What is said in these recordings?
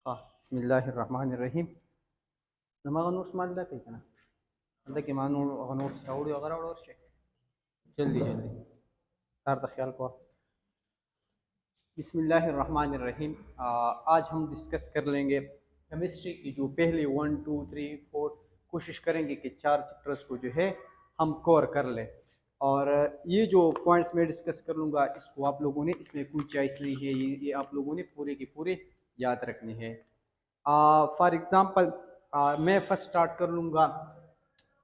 बिस्मिल्लाहिर्रहमानिर्रहीम nama ganur smalla kai kana anda ke manu ganur saudi वगैरह और शे जल्दी जल्दी तार दा ख्याल को बिस्मिल्लाहिर्रहमानिर्रहीम आज हम डिस्कस कर लेंगे केमिस्ट्री की जो पहले 1 2 3 4 कोशिश करेंगे कि 4 चैप्टर्स को जो है हम कवर कर लें। और ये जो पॉइंट्स मैं डिस्कस कर लूँगा इसको आप लोगों ने इसमें कोई चॉइस नहीं है, ये आप लोगों ने पूरे के पूरे याद रखने हैं। फॉर एग्जांपल मैं फर्स्ट स्टार्ट कर लूँगा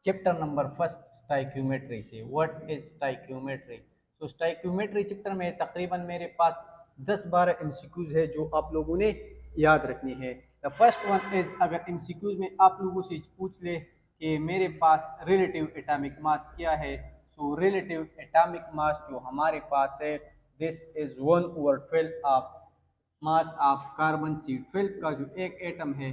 चैप्टर नंबर फर्स्ट स्टाइक्योमेट्री से। What is stoichiometry? तो स्टाइक्योमेट्री चैप्टर में तकरीबन मेरे पास 10-12 एमसीक्यूज है जो आप लोगों ने याद रखनी है। द फर्स्ट वन इज, अगर एमसीक्यूज में आप लोगों से पूछ ले कि मेरे पास रिलेटिव एटॉमिक मास क्या है, सो रिलेटिव एटॉमिक मास जो हमारे पास है this is 1/12 of mass of carbon C12 का जो एक एटम है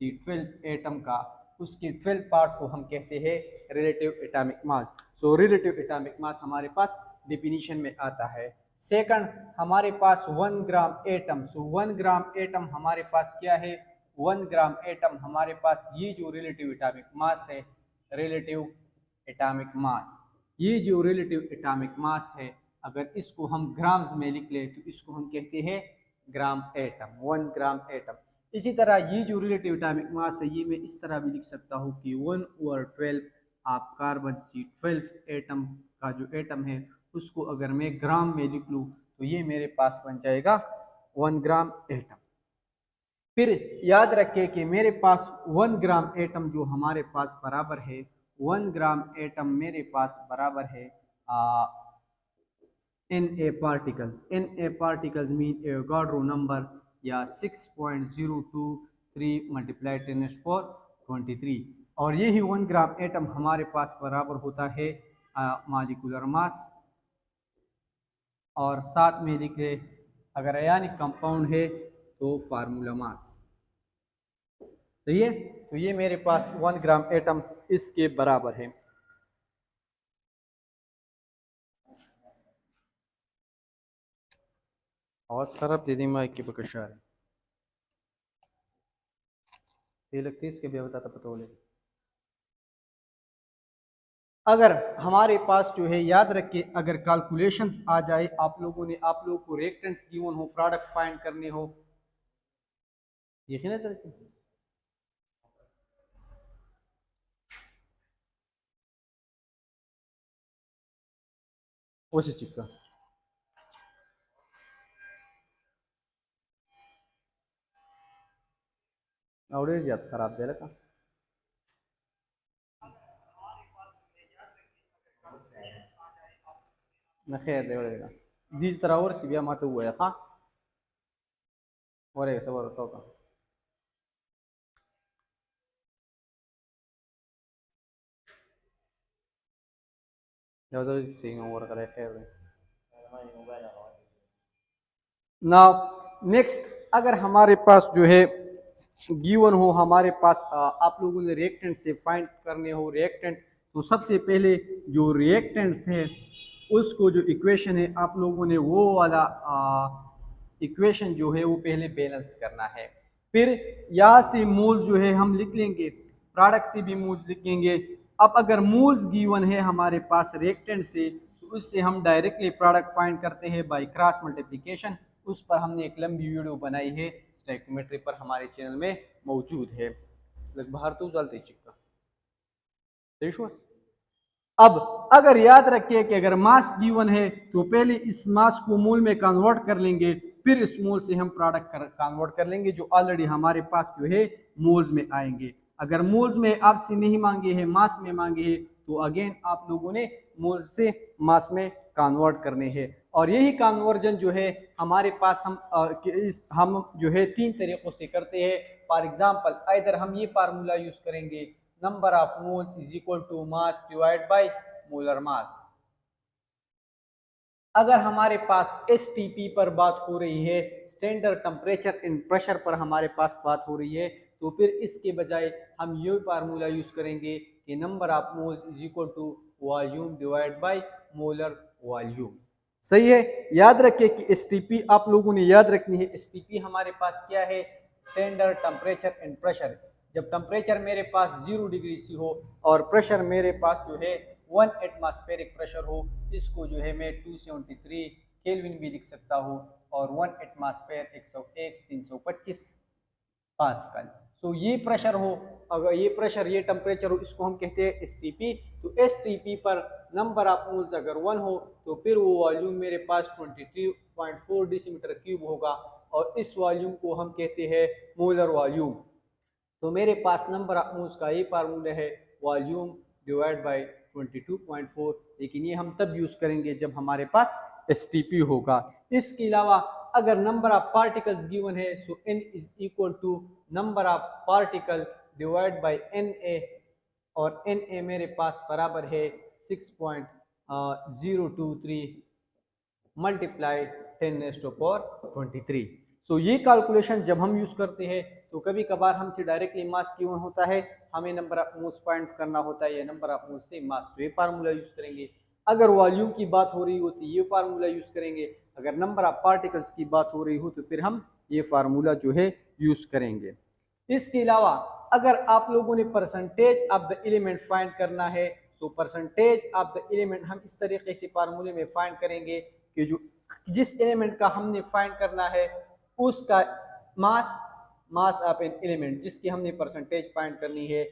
C12 एटम का, उसके 12 पार्ट को हम कहते हैं relative atomic mass. So relative atomic mass हमारे पास डिफिनीशन में आता है। सेकंड, हमारे पास 1 ग्राम एटम। सो 1 ग्राम एटम हमारे पास क्या है? 1 ग्राम एटम हमारे पास ये जो रिलेटिव एटॉमिक मास है, रिलेटिव एटॉमिक मास, ये जो रिलेटिव एटॉमिक मास है अगर इसको हम ग्राम्स में लिख ले तो इसको हम कहते हैं ग्राम एटम, 1 ग्राम एटम। इसी तरह ये जो रिलेटिव एटॉमिक मास है ये मैं इस तरह भी लिख सकता हूँ कि 1/12 ऑफ कार्बन C12 एटम का जो एटम है उसको अगर मैं ग्राम में लिख लूँ तो ये मेरे पास बन जाएगा 1 ग्राम एटम। फिर याद रखें कि मेरे पास 1 ग्राम एटम जो हमारे पास बराबर है, 1 ग्राम एटम मेरे पास बराबर है Na particles। Na particles mean Avogadro number या 6.023 मल्टीप्लाई 10⁻23। और यही 1 ग्राम एटम हमारे पास बराबर होता है मॉलिक्यूलर मास। और साथ में लिखे अगर अयानिक कंपाउंड है तो फार्मूला मास। सही है, तो ये मेरे पास 1 ग्राम एटम इसके बराबर है। आवाज खराब दीदी माइक की बकशा है ये लगती है इसके भी बताता पता बोले। अगर हमारे पास जो है याद रखिए, अगर कैलकुलेशंस आ जाए आप लोगों को रिएक्टेंट्स गिवन हो, प्रोडक्ट फाइंड करने हो, यकीन तरह से उसी चिपका और ज्यादा खराब दे रखा न खैर देगा दीज तरह और सी माते हुआ है। हाँ और सब का ना। नेक्स्ट, अगर हमारे पास जो है गिवन हो, हमारे पास आप लोगों ने रिएक्टेंट से फाइंड करने हो रिएक्टेंट, तो सबसे पहले जो रिएक्टेंट्स है उसको जो इक्वेशन है आप लोगों ने वो वाला इक्वेशन जो है वो पहले बैलेंस करना है। फिर यहाँ से मोल्स जो है हम लिख लेंगे, प्रोडक्ट से भी मोल्स लिखेंगे। अब अगर मोल्स गिवन है हमारे पास रिएक्टेंट से तो उससे हम डायरेक्टली प्रोडक्ट फाइंड करते हैं बाय क्रॉस मल्टीप्लिकेशन। उस पर हमने एक लंबी वीडियो बनाई है, स्टोइकोमेट्री पर हमारे चैनल में मौजूद है। बाहर तो चलते चिक्का। अब अगर याद रखिए कि अगर मास गिवन है तो पहले इस मास को मोल में कन्वर्ट कर लेंगे, फिर इस मोल से हम प्रोडक्ट कन्वर्ट कर लेंगे जो ऑलरेडी हमारे पास जो है मोल्स में आएंगे। अगर मोल्स में आपसे नहीं मांगे हैं, मास में मांगे हैं, तो अगेन आप लोगों ने मोल से मास में कन्वर्ट करने हैं। और यही कन्वर्जन जो है हमारे पास हम जो है 3 तरीकों से करते हैं। फॉर एग्जांपल, इधर हम ये फार्मूला यूज करेंगे, number of moles is equal to mass divide by molar mass. अगर हमारे पास STP पर बात हो रही है, स्टैंडर्ड टेम्परेचर एंड प्रेशर पर हमारे पास बात हो रही है, तो फिर इसके बजाय हम ये फार्मूला यूज करेंगे कि number of moles is equal to volume divide by molar volume. सही है, याद रखिए कि STP आप लोगों ने याद रखनी है। STP हमारे पास क्या है? Standard temperature and pressure. जब टेम्परेचर मेरे पास 0 डिग्री सी हो और प्रेशर मेरे पास जो है 1 एटमॉस्फेरिक प्रेशर हो, इसको जो है मैं 273 केल्विन भी लिख सकता हूँ और 1 एटमॉस्फेयर 101 325 पास्कल। सो ये प्रेशर हो, अगर ये प्रेशर ये टेम्परेचर हो, इसको हम कहते हैं एसटीपी। तो एसटीपी पर नंबर ऑफ मोल्स अगर 1 हो तो फिर वो वॉल्यूम मेरे पास 23.4 डेसीमीटर क्यूब होगा और इस वॉल्यूम को हम कहते हैं मोलर वॉल्यूम। तो मेरे पास नंबर ऑफ मोल्स का ये फार्मूला है वॉल्यूम डिवाइड बाय 22.4, लेकिन ये हम तब यूज करेंगे जब हमारे पास एसटीपी होगा। इसके अलावा अगर नंबर ऑफ पार्टिकल्स गिवन है so n is equal to number of particle divide by Na, और Na मेरे पास बराबर है 6.023 मल्टीप्लाई 10⁻⁻23। सो ये कैलकुलेशन जब हम यूज करते हैं तो कभी कभार हमसे डायरेक्टली मास गिवन होता है, हमें नंबर ऑफ मोल्स फाइंड करना होता है या नंबर ऑफ मोल्स से मास, तो ये फार्मूला यूज करेंगे। अगर वॉल्यूम की बात हो रही हो तो ये फार्मूला यूज करेंगे, अगर नंबर ऑफ पार्टिकल्स की बात हो रही हो तो फिर हम ये फार्मूला जो है यूज करेंगे। इसके अलावा अगर आप लोगों ने percentage of the element find करना है तो परसेंटेज ऑफ द एलिमेंट हम इस तरीके से फार्मूले में फाइंड करेंगे कि जो जिस एलिमेंट का हमने फाइंड करना है उसका मास ऑफ एन एलिमेंट जिसकी हमने परसेंटेज फाइंड करनी है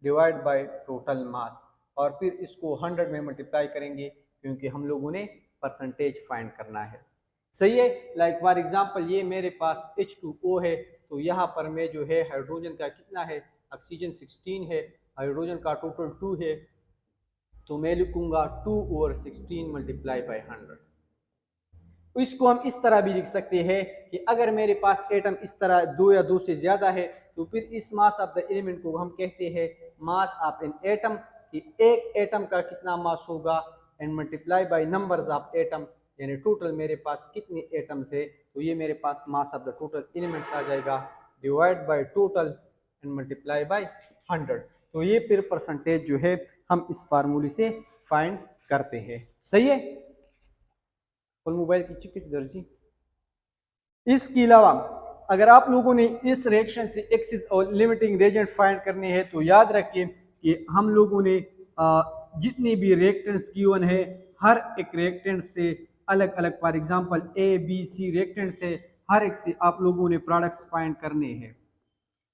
डिवाइड बाय टोटल मास, और फिर इसको 100 में मल्टीप्लाई करेंगे क्योंकि हम लोगों ने परसेंटेज फाइंड करना है। सही है। लाइक फॉर एग्जांपल ये मेरे पास H2O है, तो यहाँ पर मैं जो है हाइड्रोजन का कितना है, ऑक्सीजन 16 है, हाइड्रोजन का टोटल 2 है, तो मैं लिखूंगा 2/16 मल्टीप्लाई बाय 100। इसको हम इस तरह भी लिख सकते हैं कि अगर मेरे पास एटम इस तरह 2 या 2 से ज्यादा है तो फिर इस मास ऑफ द एलिमेंट को हम कहते हैं मास ऑफ एन एटम, कि एक एटम का कितना मास होगा and multiply by numbers of atom, यानी टोटल मेरे पास कितने एटम्स है, तो ये मेरे पास mass of the total elements आ जाएगा divide by total and multiply by 100। तो ये फिर परसेंटेज जो है हम इस फार्मूले से फाइंड करते हैं। सही है। और मोबाइल की चिकिच दर्जी। इसके अलावा अगर आप लोगों ने इस रिएक्शन से एक्सिस और लिमिटिंग रिएजेंट फाइंड करने हैं तो याद रखिए कि हम लोगों ने जितने भी रिएक्टेंट्स गिवन है हर एक रिएक्टेंट से अलग अलग, for example A B C reactant से हर एक से आप लोगों ने प्रोडक्ट्स फाइंड करने हैं।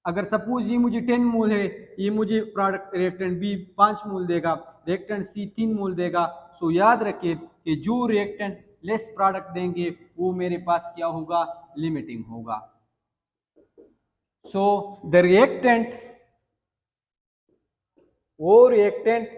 अगर सपोज ये मुझे 10 मोल है, ये मुझे प्रोडक्ट रिएक्टेंट बी 5 मोल देगा, रिएक्टेंट सी 3 मोल देगा। सो याद रखिए कि जो रिएक्टेंट लेस प्रोडक्ट देंगे वो मेरे पास क्या होगा, लिमिटिंग होगा। सो द रिएक्टेंट, वो reactant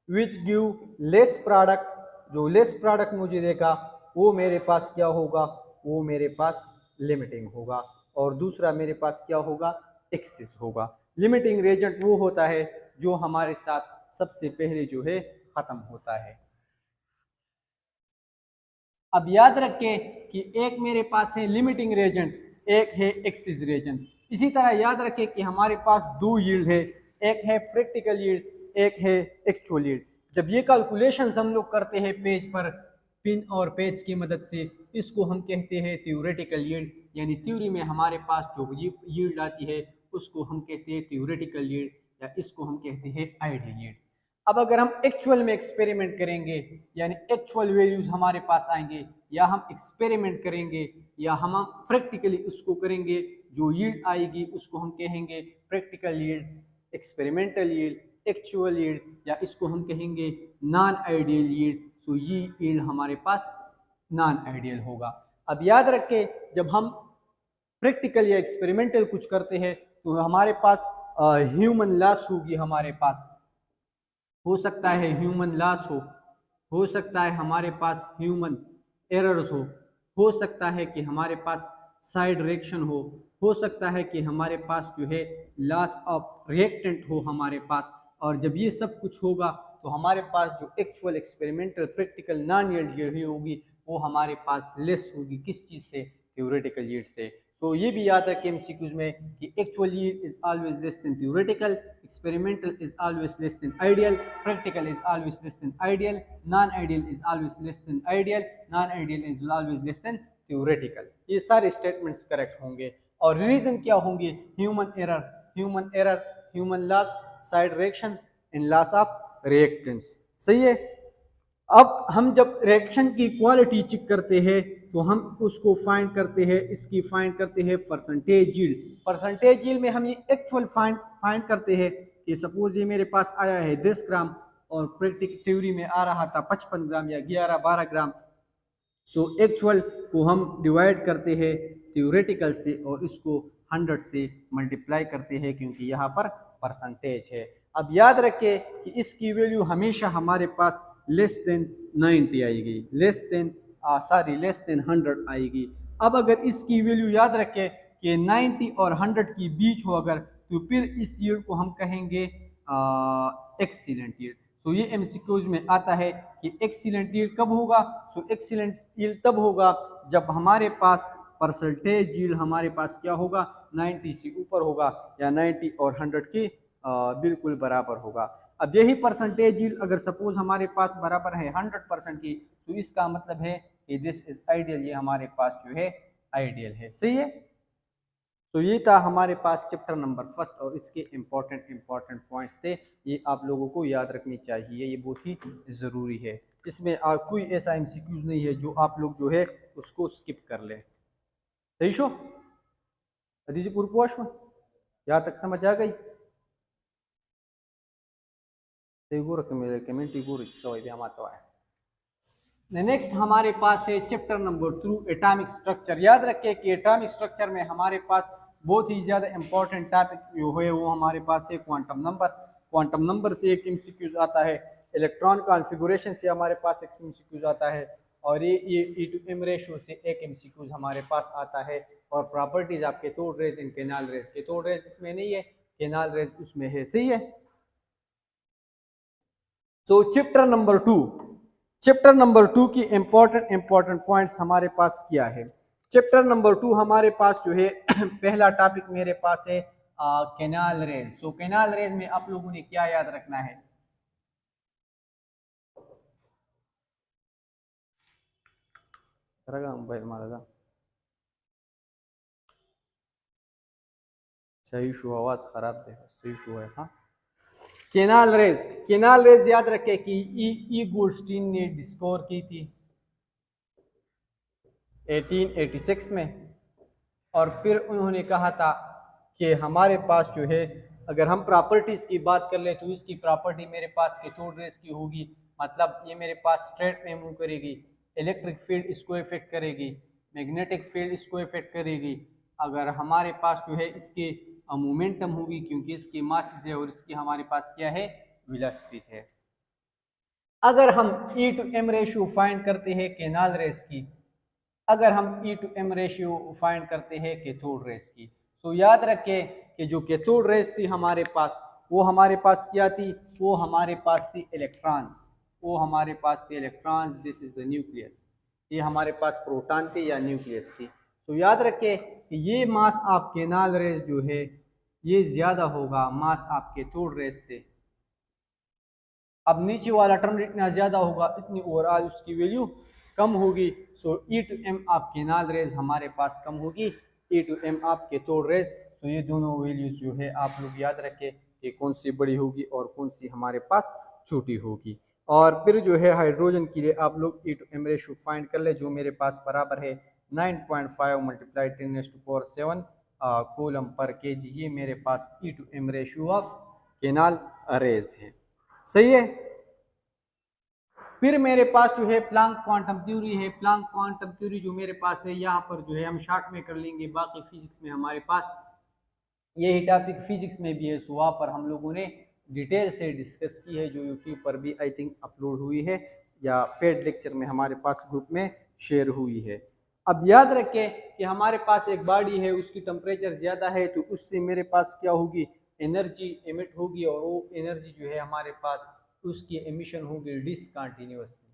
which give less product, जो लेस प्रोडक्ट मुझे देगा वो मेरे पास क्या होगा, वो मेरे पास लिमिटिंग होगा, और दूसरा मेरे पास क्या होगा, एक्सिस होगा। लिमिटिंग रिएजेंट वो होता है जो हमारे साथ सबसे पहले जो है खत्म होता है। अब याद रखें कि एक मेरे पास है लिमिटिंग रिएजेंट, एक है एक्सिस रिएजेंट। इसी तरह याद रखें कि हमारे पास दो यील्ड है, एक है प्रैक्टिकल यील्ड, एक है एक्चुअल यील्ड। जब ये कैलकुलेशंस हम लोग करते हैं पेज पर पिन और पेज की मदद से, इसको हम कहते हैं थ्योरेटिकल यील्ड, यानी थ्योरी में हमारे पास जो यील्ड आती है उसको हम कहते हैं थ्योरेटिकल यील्ड, या इसको हम कहते हैं आइडियल यील्ड। अब अगर हम एक्चुअल में एक्सपेरिमेंट करेंगे यानी एक्चुअल वैल्यूज हमारे पास आएंगे, या हम एक्सपेरिमेंट करेंगे या हम प्रैक्टिकली उसको करेंगे, जो यील्ड आएगी उसको हम कहेंगे practical yield, experimental yield, actual yield, या इसको हम कहेंगे नॉन आइडियल यील्ड। सो ये यील्ड हमारे पास नॉन आइडियल होगा। अब याद रखें जब हम प्रैक्टिकल या एक्सपेरिमेंटल कुछ करते हैं तो हमारे पास ह्यूमन लॉस होगी, हमारे पास हो सकता है ह्यूमन लॉस हो सकता है हमारे पास ह्यूमन एरर्स हो सकता है कि हमारे पास साइड रिएक्शन हो सकता है कि हमारे पास जो है लॉस ऑफ रिएक्टेंट हो हमारे पास। और जब ये सब कुछ होगा तो हमारे पास जो actual experimental practical non yield yield होगी वो हमारे पास लेस होगी, किस चीज़ से, थ्योरेटिकल यील्ड से। तो ये भी याद रखें एमसीक्यूज में कि actual yield is always less than theoretical, experimental is always less than ideal, practical is always less than ideal, non ideal is always less than ideal, non ideal is always less than theoretical. ये सारे statements correct होंगे। और reason क्या होंगे, human error, human loss, side reactions and loss of reactants. सही है। अब हम जब रिएक्शन की क्वालिटी चेक करते हैं तो हम उसको फाइंड करते हैं, इसकी फाइंड करते हैं परसेंटेज यील्ड। परसेंटेज यील्ड में हम ये एक्चुअल फाइंड करते हैं कि सपोज ये मेरे पास आया है 10 ग्राम और प्रैक्टिकल थ्योरी में आ रहा था 55 ग्राम या 11-12 ग्राम। सो एक्चुअल को हम डिवाइड करते हैं थ्योरेटिकल से और इसको 100 से मल्टीप्लाई करते हैं क्योंकि यहाँ पर परसेंटेज है। अब याद रखें कि इसकी वैल्यू हमेशा हमारे पास लेस देन 90 आएगी, लेस देन 100 आएगी। अब अगर इसकी वैल्यू याद रखें कि 90 और 100 की बीच हो अगर, तो फिर इस यील्ड को हम कहेंगे एक्सीलेंट यील्ड। सो ये एमसीक्यूज में आता है कि एक्सीलेंट यील्ड कब होगा। सो एक्सीलेंट यील्ड तब होगा जब हमारे पास परसेंटेज यील्ड हमारे पास क्या होगा, 90 से ऊपर होगा या 90 और 100 की बिल्कुल बराबर होगा। अब यही परसेंटेज यील्ड अगर सपोज हमारे पास बराबर है 100% की, तो इसका मतलब है कि दिस इज आइडियल, ये हमारे पास जो है आइडियल है। सही है। तो ये था हमारे पास चैप्टर नंबर फर्स्ट और इसके इम्पोर्टेंट पॉइंट्स थे, ये आप लोगों को याद रखनी चाहिए, ये बहुत ही ज़रूरी है। इसमें कोई ऐसा एमसीक्यूज नहीं है जो आप लोग जो है उसको स्किप कर ले। सही शो अदी जी पूर्वोश में यहाँ तक समझ आ गई। नेक्स्ट हमारे पास है चैप्टर नंबर 2 एटॉमिक स्ट्रक्चर। याद रखिए कि एटॉमिक स्ट्रक्चर में हमारे पास बहुत ही ज़्यादा इंपॉर्टेंट टॉपिक जो है वो हमारे पास है क्वांटम नंबर। क्वांटम नंबर से एक एमसीक्यूज आता है, इलेक्ट्रॉन कॉन्फ़िगरेशन से हमारे पास एक एमसीक्यूज आता है, और ये E/M रेशियो से एक एमसीक्यूज हमारे पास आता है, और प्रॉपर्टीज आपके cathode rays and canal raise. Cathode rays इसमें नहीं है, केनाल रेज उसमें है। सही है। सो चैप्टर नंबर 2 की इंपॉर्टेंट पॉइंट्स हमारे पास क्या है। चैप्टर नंबर 2 हमारे पास जो है पहला टॉपिक मेरे पास है केनाल रेज। सो केनाल रेज में आप लोगों ने क्या याद रखना है, सही शो आवाज खराब है, सही शो है। हाँ, केनाल रेज याद रखे कि ई गोल्डस्टीन ने डिस्कवर की थी 1886 में, और फिर उन्होंने कहा था कि हमारे पास जो है अगर हम प्रॉपर्टीज की बात कर ले तो इसकी प्रॉपर्टी मेरे पास कैथोड रेज की होगी, मतलब ये मेरे पास स्ट्रेट में मूव करेगी, इलेक्ट्रिक फील्ड इसको इफेक्ट करेगी, मैग्नेटिक फील्ड इसको इफेक्ट करेगी। अगर हमारे पास जो है इसकी मोमेंटम होगी क्योंकि इसकी मास है और इसकी हमारे पास क्या है, वेलोसिटी है। अगर हम E/M रेशियो फाइंड करते हैं केनाल रेस की, अगर हम E/M रेशियो फाइंड करते हैं कैथोड रेस की, तो याद रखें कि जो कैथोड रेस थी हमारे पास, वो हमारे पास क्या थी, वो हमारे पास थी इलेक्ट्रॉन्स, वो हमारे पास थी electrons. This is the nucleus, ये हमारे पास प्रोटॉन थी या न्यूक्लियस थी। तो याद रखें कि ये मास ऑफ केनाल रेस जो है ये ज्यादा होगा मास ऑफ कैथोड रेस से। अब नीचे वाला टर्म जितना ज्यादा होगा इतनी ओवरऑल उसकी वैल्यू कम होगी। सो E/M ऑफ केनाल रेज हमारे पास कम होगी, E/M ऑफ कैथोड रेज। सो ये दोनों वैल्यूज जो है आप लोग याद रखें कि कौन सी बड़ी होगी और कौन सी हमारे पास छोटी होगी। और फिर जो है हाइड्रोजन के लिए आप लोग E/M रेशियो फाइंड कर ले, जो मेरे पास बराबर है 9.5 मल्टीप्लाई 10⁻⁷ कूलम पर kg। ये मेरे पास E/M ratio of canal raise है। सही है। फिर मेरे पास जो है प्लांक क्वांटम थ्योरी है। प्लांक क्वांटम थ्योरी जो मेरे पास है यहाँ पर जो है हम शॉर्ट में कर लेंगे, बाकी फिजिक्स में हमारे पास यही टॉपिक फिजिक्स में भी है, सो वहाँ पर हम लोगों ने डिटेल से डिस्कस की है, जो यूट्यूब पर भी आई थिंक अपलोड हुई है या पेड लेक्चर में हमारे पास ग्रुप में शेयर हुई है। अब याद रखें कि हमारे पास एक बॉडी है, उसकी टेम्परेचर ज़्यादा है तो उससे मेरे पास क्या होगी, एनर्जी एमिट होगी, और वो एनर्जी जो है हमारे पास उसकी एमिशन होगी डिसकंटिन्यूअसली।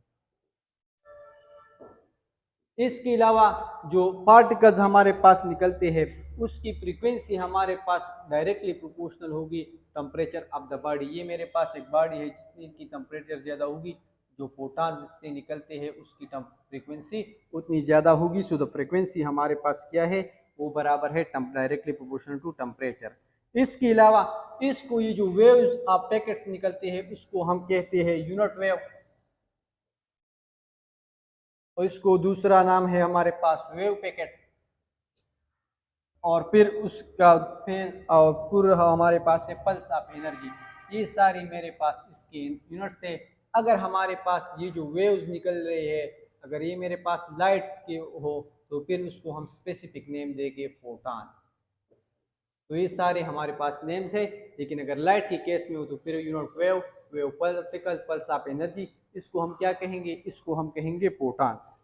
इसके अलावा जो पार्टिकल्स हमारे पास निकलते हैं उसकी फ्रीक्वेंसी हमारे पास डायरेक्टली प्रोपोर्शनल होगी टेम्परेचर ऑफ द बॉडी। ये मेरे पास एक बॉडी है जितनी की टेम्परेचर ज़्यादा होगी, जो फोटॉन्स जिससे निकलते हैं उसकी फ्रीक्वेंसी उतनी ज़्यादा होगी। सो द फ्रीक्वेंसी हमारे पास क्या है, वो बराबर है डायरेक्टली प्रोपोर्शनल टू टेम्परेचर। इसके अलावा इसको ये जो वेव्स आप पैकेट्स निकलते हैं उसको हम कहते हैं यूनिट वेव, और इसको दूसरा नाम है हमारे पास वेव पैकेट। और फिर उसका फिर हमारे पास है पल्स ऑफ एनर्जी। ये सारी मेरे पास इसके यूनिट्स है। अगर हमारे पास ये जो वेव्स निकल रहे हैं, अगर ये मेरे पास लाइट्स के हो तो फिर उसको हम स्पेसिफिक नेम देंगे फोटॉन्स। तो ये सारे हमारे पास नेम्स है। लेकिन अगर लाइट के केस में हो तो फिर unit wave, wave particle, pulse of energy, इसको हम क्या कहेंगे, इसको हम कहेंगे फोटॉन्स।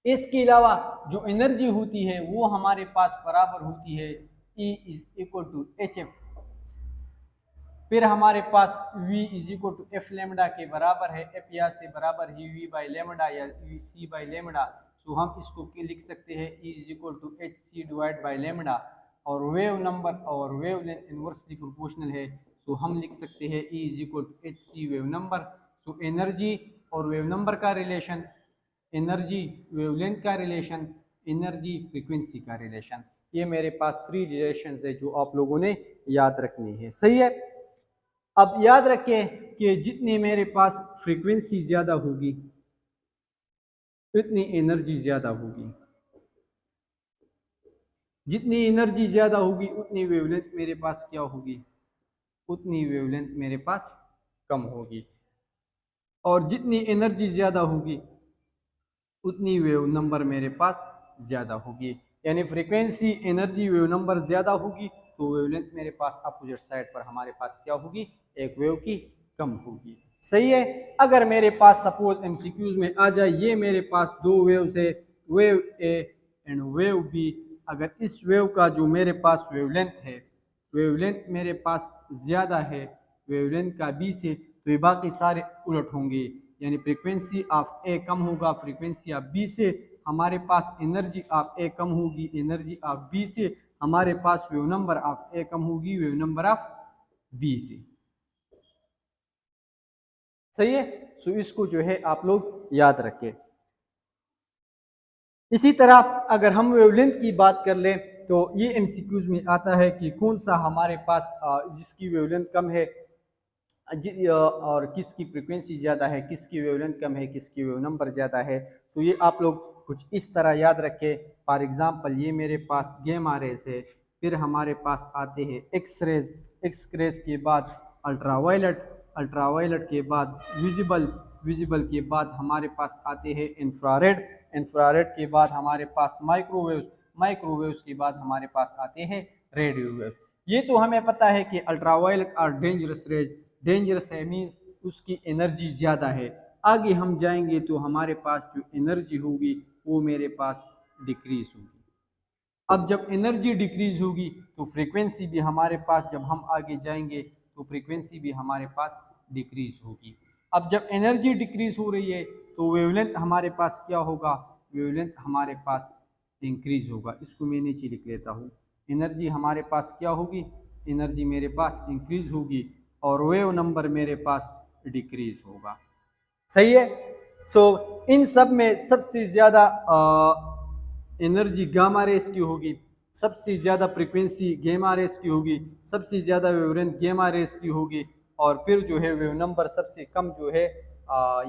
इसके अलावा जो एनर्जी होती है वो हमारे पास बराबर होती है E is equal to HF। फिर हमारे पास V is equal to F lambda के बराबर है। एफ या से बराबर ही V बाई लेमडा या C बाई लेमडा। तो हम इसको लिख सकते हैं E is equal to HC divide by lambda. और वेव नंबर और वेव लेंथ इनवर्सली प्रोपोर्शनल है, तो हम लिख सकते हैं E is equal to HC wave number. तो एनर्जी और वेव नंबर का रिलेशन, एनर्जी वेवलेंथ का रिलेशन, एनर्जी फ्रीक्वेंसी का रिलेशन, ये मेरे पास 3 रिलेशंस है जो आप लोगों ने याद रखनी है। सही है। अब याद रखें कि जितनी मेरे पास फ्रीक्वेंसी ज्यादा होगी उतनी एनर्जी ज्यादा होगी, जितनी एनर्जी ज्यादा होगी उतनी वेवलेंथ मेरे पास क्या होगी, उतनी वेवलेंथ मेरे पास कम होगी। और जितनी एनर्जी ज्यादा होगी उतनी वेव नंबर मेरे पास ज्यादा होगी। यानी फ्रीक्वेंसी, एनर्जी, वेव नंबर ज्यादा होगी तो वेवलेंथ मेरे पास अपोजिट साइड पर हमारे पास क्या होगी, एक वेव की कम होगी। सही है। अगर मेरे पास सपोज एमसीक्यूज में आ जाए, ये मेरे पास दो वेव्स है, wave A and wave B. अगर इस वेव का जो मेरे पास वेवलेंथ है, वेवलेंथ मेरे पास ज्यादा है वेवलेंथ का बी से, तो ये बाकी सारे उलट होंगे। यानी फ्रीक्वेंसी ऑफ ए कम होगा फ्रीक्वेंसी ऑफ बी से, हमारे पास एनर्जी ऑफ ए कम होगी एनर्जी ऑफ बी से, हमारे पास वेव नंबर ऑफ ए कम होगी वेव नंबर ऑफ बी से। सही है। सो इसको जो है आप लोग याद रखें। इसी तरह अगर हम वेवलेंथ की बात कर लें तो ये एमसीक्यूज में आता है कि कौन सा हमारे पास जिसकी वेवलेंथ कम है और किसकी फ्रीक्वेंसी ज़्यादा है, किसकी वेवलेंथ कम है, किसकी वेव नंबर ज़्यादा है। तो ये आप लोग कुछ इस तरह याद रखें। फॉर एग्जांपल ये मेरे पास गामा रेज है, फिर हमारे पास आते हैं एक्स रेज, एक्स रेज के बाद अल्ट्रावायलेट, अल्ट्रावायलेट के बाद विजिबल, विजिबल के बाद हमारे पास आते हैं इंफ्रारेड, इंफ्रारेड के बाद हमारे पास माइक्रोवेव्स, माइक्रोवेव्स के बाद हमारे पास आते हैं रेडियो वेव। ये तो हमें पता है कि अल्ट्रावायलेट और डेंजरस रेज, डेंजरस है मीन्स उसकी एनर्जी ज़्यादा है। आगे हम जाएंगे तो हमारे पास जो एनर्जी होगी वो मेरे पास डिक्रीज होगी। अब जब एनर्जी डिक्रीज होगी तो फ्रीक्वेंसी भी हमारे पास, जब हम आगे जाएंगे तो फ्रीक्वेंसी भी हमारे पास डिक्रीज होगी। अब जब एनर्जी डिक्रीज हो रही है तो वेवलेंथ हमारे पास क्या होगा, वेवलेंथ हमारे पास इंक्रीज होगा। इसको मैं नीचे लिख लेता हूँ। एनर्जी हमारे पास क्या होगी, एनर्जी मेरे पास इंक्रीज होगी और वेव नंबर मेरे पास डिक्रीज होगा। सही है। सो इन सब में सबसे ज्यादा एनर्जी गामा रेस की होगी, सबसे ज्यादा फ्रीक्वेंसी गामा रेस की होगी, सबसे ज्यादा वेवलेंथ गामा रेस की होगी, और फिर जो है वेव नंबर सबसे कम जो है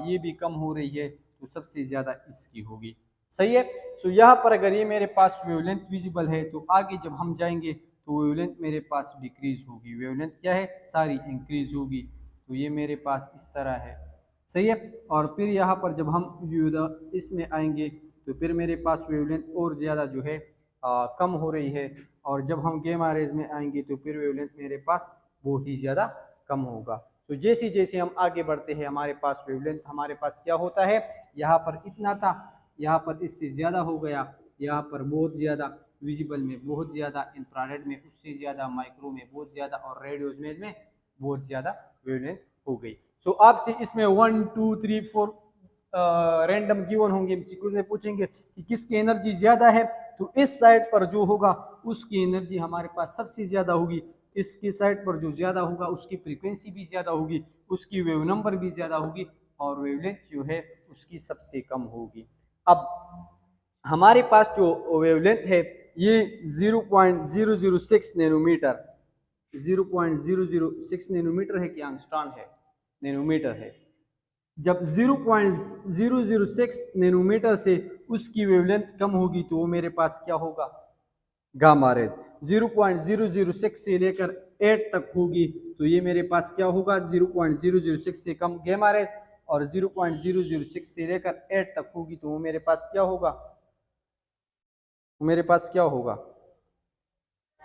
ये भी कम हो रही है तो सबसे ज्यादा इसकी होगी। सही है। सो यहाँ पर अगर ये मेरे पास वेवलेंथ विजिबल है तो आगे जब हम जाएंगे तो वेवलेंथ मेरे पास डिक्रीज होगी, वेवलेंथ क्या है, सारी इंक्रीज होगी। तो ये मेरे पास इस तरह है। सही है। और फिर यहाँ पर जब हम इसमें आएंगे तो फिर मेरे पास वेवलेंथ और ज़्यादा जो है कम हो रही है, और जब हम गामा रेज में आएंगे तो फिर वेवलेंथ मेरे पास बहुत ही ज़्यादा कम होगा। तो जैसे जैसे हम आगे बढ़ते हैं हमारे पास वेवलेंथ हमारे पास क्या होता है, यहाँ पर इतना था, यहाँ पर इससे ज़्यादा हो गया, यहाँ पर बहुत ज़्यादा, विजिबल में बहुत ज़्यादा, इंफ्रारेड में उससे ज़्यादा, माइक्रो में बहुत ज़्यादा और रेडियो इमेज में बहुत ज़्यादा वेवलेंथ हो गई। सो आपसे इसमें 1 2 3 4 रैंडम गिवन होंगे, एमसीक्यू में पूछेंगे कि किसकी एनर्जी ज़्यादा है, तो इस साइड पर जो होगा उसकी एनर्जी हमारे पास सबसे ज़्यादा होगी, इसकी साइड पर जो ज़्यादा होगा उसकी फ्रीक्वेंसी भी ज़्यादा होगी, उसकी वेव नंबर भी ज़्यादा होगी और वेवलेंथ जो है उसकी सबसे कम होगी। अब हमारे पास जो वेवलेंथ है ये 0.006 नैनोमीटर, 0.006 नैनोमीटर है कि एंगस्ट्रॉन है, नैनोमीटर है। जब 0.006 नैनोमीटर से उसकी वेवलेंथ कम होगी तो वो मेरे पास क्या होगा, गामा रेज। 0.006 से लेकर 8 तक होगी तो ये मेरे पास क्या होगा, 0.006 से कम गामा रेज, और 0.006 से लेकर 8 तक होगी तो वो मेरे पास क्या होगा, वो मेरे पास क्या होगा,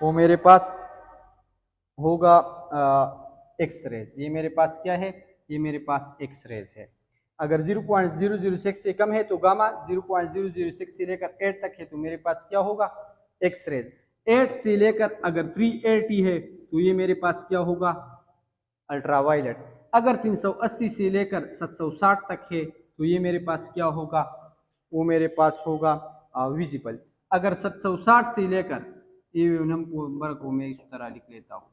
वो मेरे पास होगा एक्स रेज। ये मेरे पास क्या है, ये मेरे पास एक्स रेज है। अगर 0.006 से कम है तो गामा, 0.006 से लेकर 8 तक है तो मेरे पास क्या होगा, एक्स रेज। 8 से लेकर अगर 380 है तो ये मेरे पास क्या होगा, अल्ट्रावायलेट। अगर 380 से लेकर 760 तक है तो ये मेरे पास क्या होगा, वो मेरे पास होगा विजिबल। अगर 760 से लेकर, ये नंबर को मैं इस तरह लिख लेता हूँ,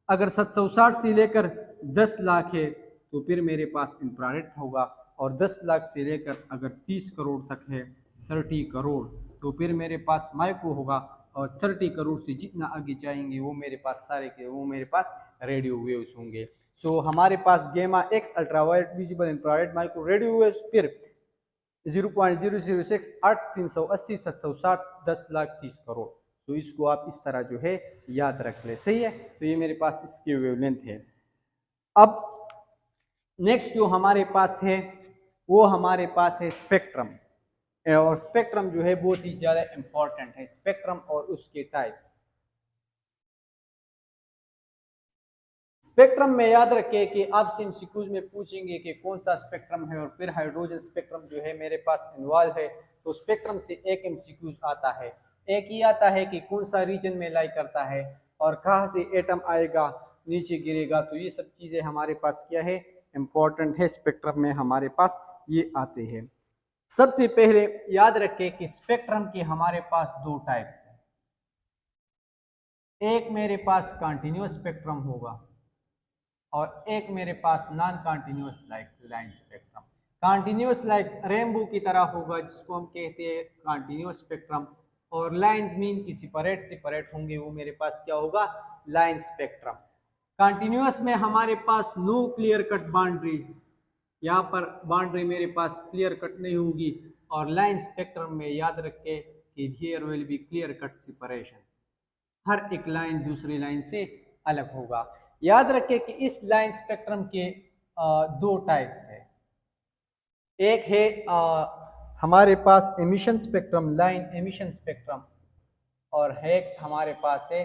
अगर 760 से लेकर 10 लाख है तो फिर मेरे पास इंफ्रारेड होगा, और 10 लाख से लेकर अगर 30 करोड़ तक है, 30 करोड़, तो फिर मेरे पास माइक्रो होगा, और 30 करोड़ से जितना आगे जाएंगे वो मेरे पास सारे के वो मेरे पास रेडियो वेव्स होंगे। सो हमारे पास गेमा x, ultraviolet, visible, infrared, micro, radio waves, फिर 0.006, 8, 380, 760, 10 लाख, 30 करोड़। तो इसको आप इस तरह जो है याद रख ले, सही है। तो ये मेरे पास इसकी वेवलेंथ है। अब नेक्स्ट जो हमारे पास है वो हमारे पास है स्पेक्ट्रम, और स्पेक्ट्रम जो है बहुत ही ज्यादा इंपॉर्टेंट है, स्पेक्ट्रम और उसके टाइप्स। स्पेक्ट्रम में याद रखें कि आपसे एमसीक्यूज में पूछेंगे कि कौन सा स्पेक्ट्रम है, और फिर हाइड्रोजन स्पेक्ट्रम जो है मेरे पास इन्वॉल्व है, तो स्पेक्ट्रम से एक एमसीक्यूज आता है। एक ही आता है कि कौन सा रीजन में लाई करता है और कहाँ से एटम आएगा, नीचे गिरेगा, तो ये सब चीजें हमारे पास क्या है, इंपॉर्टेंट है। स्पेक्ट्रम में हमारे पास ये आते हैं। सबसे पहले याद रखें कि स्पेक्ट्रम के हमारे पास दो टाइप्स हैं। एक मेरे पास कंटिन्यूअस स्पेक्ट्रम होगा और एक मेरे पास non continuous line spectrum. Continuous like rainbow की तरह होगा जिसको हम कहते हैं कंटिन्यूअस स्पेक्ट्रम, और लाइंस मीन की सेपरेट होंगे, वो मेरे पास क्या होगा, लाइन स्पेक्ट्रम। कंटिन्यूअस में हमारे पास नो क्लियर कट बाउंड्री, यहाँ पर बाउंड्री मेरे पास क्लियर कट नहीं होगी, और लाइन स्पेक्ट्रम में याद रखें कि here will be clear cut separation, हर एक लाइन दूसरी लाइन से अलग होगा। याद रखें कि इस लाइन स्पेक्ट्रम के दो टाइप्स है। एक है हमारे पास emission spectrum, line emission spectrum, और है हमारे पास है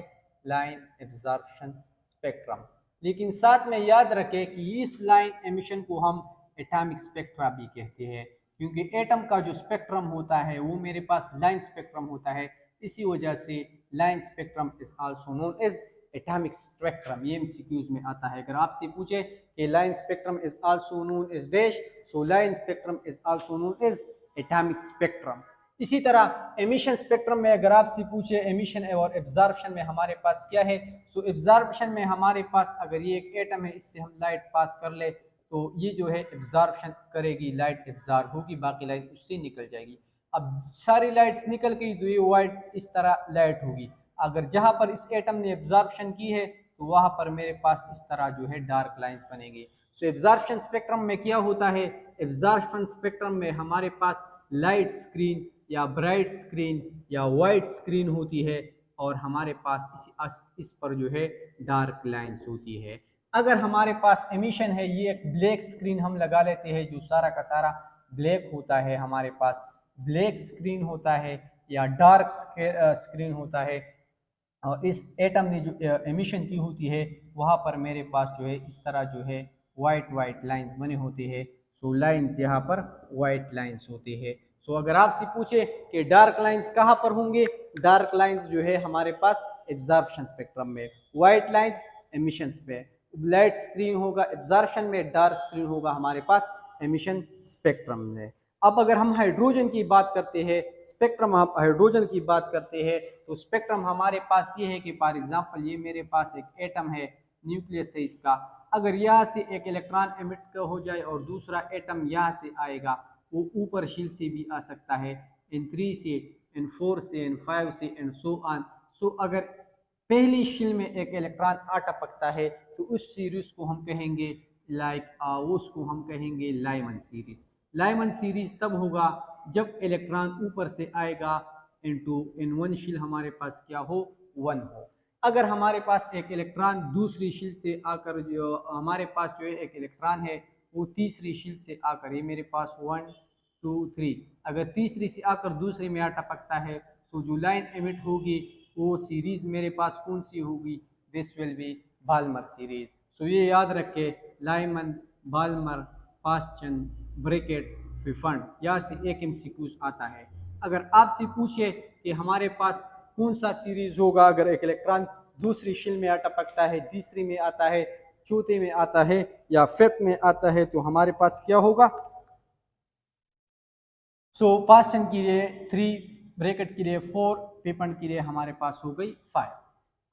लाइन एब्जॉर्प्शन स्पेक्ट्रम। लेकिन साथ में याद रखें कि इस लाइन एमिशन को हम एटॉमिक स्पेक्ट्रा भी कहते हैं, क्योंकि एटम का जो स्पेक्ट्रम होता है वो मेरे पास लाइन स्पेक्ट्रम होता है। इसी वजह से line spectrum is also known as atomic spectrum. ये एमसीक्यूज में आता है। अगर आपसे पूछे कि line spectrum is also known as dash, so line spectrum is also known as atomic spectrum. इसी तरह एमिशन स्पेक्ट्रम में अगर आपसे पूछे एमिशन और एब्जॉर्प्शन में हमारे पास क्या है, सो एब्जॉर्प्शन में हमारे पास अगर ये एक एटम है, इससे हम लाइट पास कर ले तो ये जो है एब्जॉर्प्शन करेगी, लाइट एब्जॉर्ब होगी, बाकी लाइट उससे निकल जाएगी। अब सारी लाइट्स निकल गई तो ये वाइट इस तरह लाइट होगी। अगर जहां पर इस एटम ने एब्जॉर्प्शन की है तो वहां पर मेरे पास इस तरह जो है डार्क लाइंस बनेगी। सो एब्जॉर्प्शन स्पेक्ट्रम में क्या होता है, एब्जॉर्प्शन स्पेक्ट्रम में हमारे पास लाइट स्क्रीन या ब्राइट स्क्रीन या वाइट स्क्रीन होती है, और हमारे पास इस पर जो है डार्क लाइंस होती है। अगर हमारे पास एमिशन है, ये एक ब्लैक स्क्रीन हम लगा लेते हैं, जो सारा का सारा ब्लैक होता है, हमारे पास ब्लैक स्क्रीन होता है या डार्क स्क्रीन होता है, और इस एटम ने जो एमिशन की होती है वहाँ पर मेरे पास जो है इस तरह जो है वाइट लाइंस बने होते हैं। सो लाइंस यहाँ पर वाइट लाइंस होते हैं। सो अगर आपसे पूछे कि डार्क लाइंस कहाँ पर होंगे, डार्क लाइंस जो है हमारे पास एब्जॉर्प्शन स्पेक्ट्रम में, वाइट लाइंस एमिशंस पे, लाइट स्क्रीन होगा एब्जॉर्प्शन में, डार्क स्क्रीन होगा हमारे पास एमिशन स्पेक्ट्रम में। अब अगर हम हाइड्रोजन की बात करते हैं, स्पेक्ट्रम हम हाइड्रोजन की बात करते हैं, तो स्पेक्ट्रम हमारे पास ये है कि फॉर एग्जांपल ये मेरे पास एक एटम है, न्यूक्लियस है इसका, अगर यहाँ से एक इलेक्ट्रॉन एमिट हो जाए और दूसरा एटम यहाँ से आएगा, वो ऊपर शील से भी आ सकता है, N3 से N4 से N5 से एंड सो ऑन। सो अगर पहली शिल में एक इलेक्ट्रॉन आ टपकता है तो उस सीरीज को हम कहेंगे उसको हम कहेंगे लाइमन सीरीज। लाइमन सीरीज तब होगा जब इलेक्ट्रॉन ऊपर से आएगा इनटू N1 शिल हमारे पास क्या हो, 1 हो। अगर हमारे पास एक इलेक्ट्रॉन दूसरी शिल से आकर, जो हमारे पास जो है एक इलेक्ट्रॉन है वो तीसरी शिल से आकर, ये मेरे पास 1 2 3, अगर तीसरी से आकर दूसरे में आ टपकता है तो जो लाइन एमिट होगी वो सीरीज मेरे पास कौन सी होगी, this will be Balmer series. So ये याद रखे, Lyman, Balmer, Paschen, Brackett, Pfund, यहाँ से एक एमसीक्यूज आता है। अगर आपसे पूछे कि हमारे पास कौन सा सीरीज होगा अगर एक इलेक्ट्रॉन दूसरी शिल में आ टपकता है, तीसरी में आता है, चौथे में आता है या फिफ्थ में आता है, तो हमारे पास क्या होगा। सो पास्चन के लिए 3, ब्रैकेट के लिए 4, पिपन के लिए हमारे पास हो गई 5।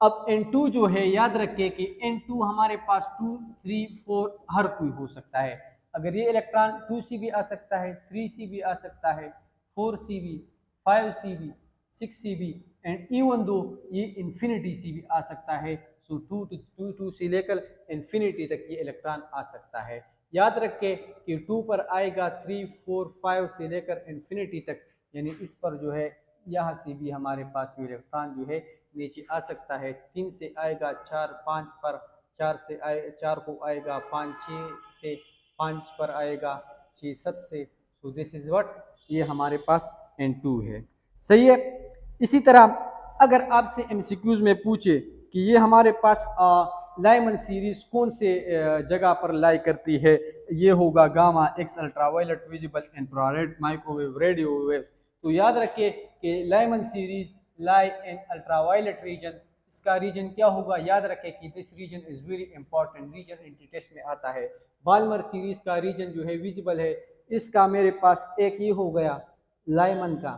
अब N2 जो है याद रखिए कि N2 हमारे पास 2, 3, 4 हर कोई हो सकता है। अगर ये इलेक्ट्रॉन 2C भी आ सकता है, 3C भी आ सकता है, 4C भी, 5C भी, 6C भी, एंड इवन दो ये इंफिनिटी C भी आ सकता है। सो 2 से लेकर इंफिनिटी तक ये इलेक्ट्रॉन आ सकता है। याद रखें कि 2 पर आएगा 3, 4, 5 से लेकर इंफिनिटी तक, यानी इस पर जो है यहाँ से भी हमारे पास जो इलेक्ट्रॉन जो है नीचे आ सकता है। 3 से आएगा 4, 5 पर, 4 को आएगा 5, 6 से 5 पर आएगा 6, 7 से। सो दिस इज व्हाट, ये हमारे पास N2 है। सही है। इसी तरह अगर आपसे एमसीक्यूज में पूछे कि ये हमारे पास लाइमन सीरीज कौन से जगह पर लाई करती है, ये होगा gamma, X, ultraviolet, visible, infrared, microwave, radio wave. तो याद रखिए कि Lyman series lie in ultraviolet region. इसका रीजन क्या होगा, याद रखें कि this region is very important region, एंटी टेस्ट में आता है। बाल्मर सीरीज का रीजन जो है विजिबल है, इसका मेरे पास एक ही हो गया लाइमन का,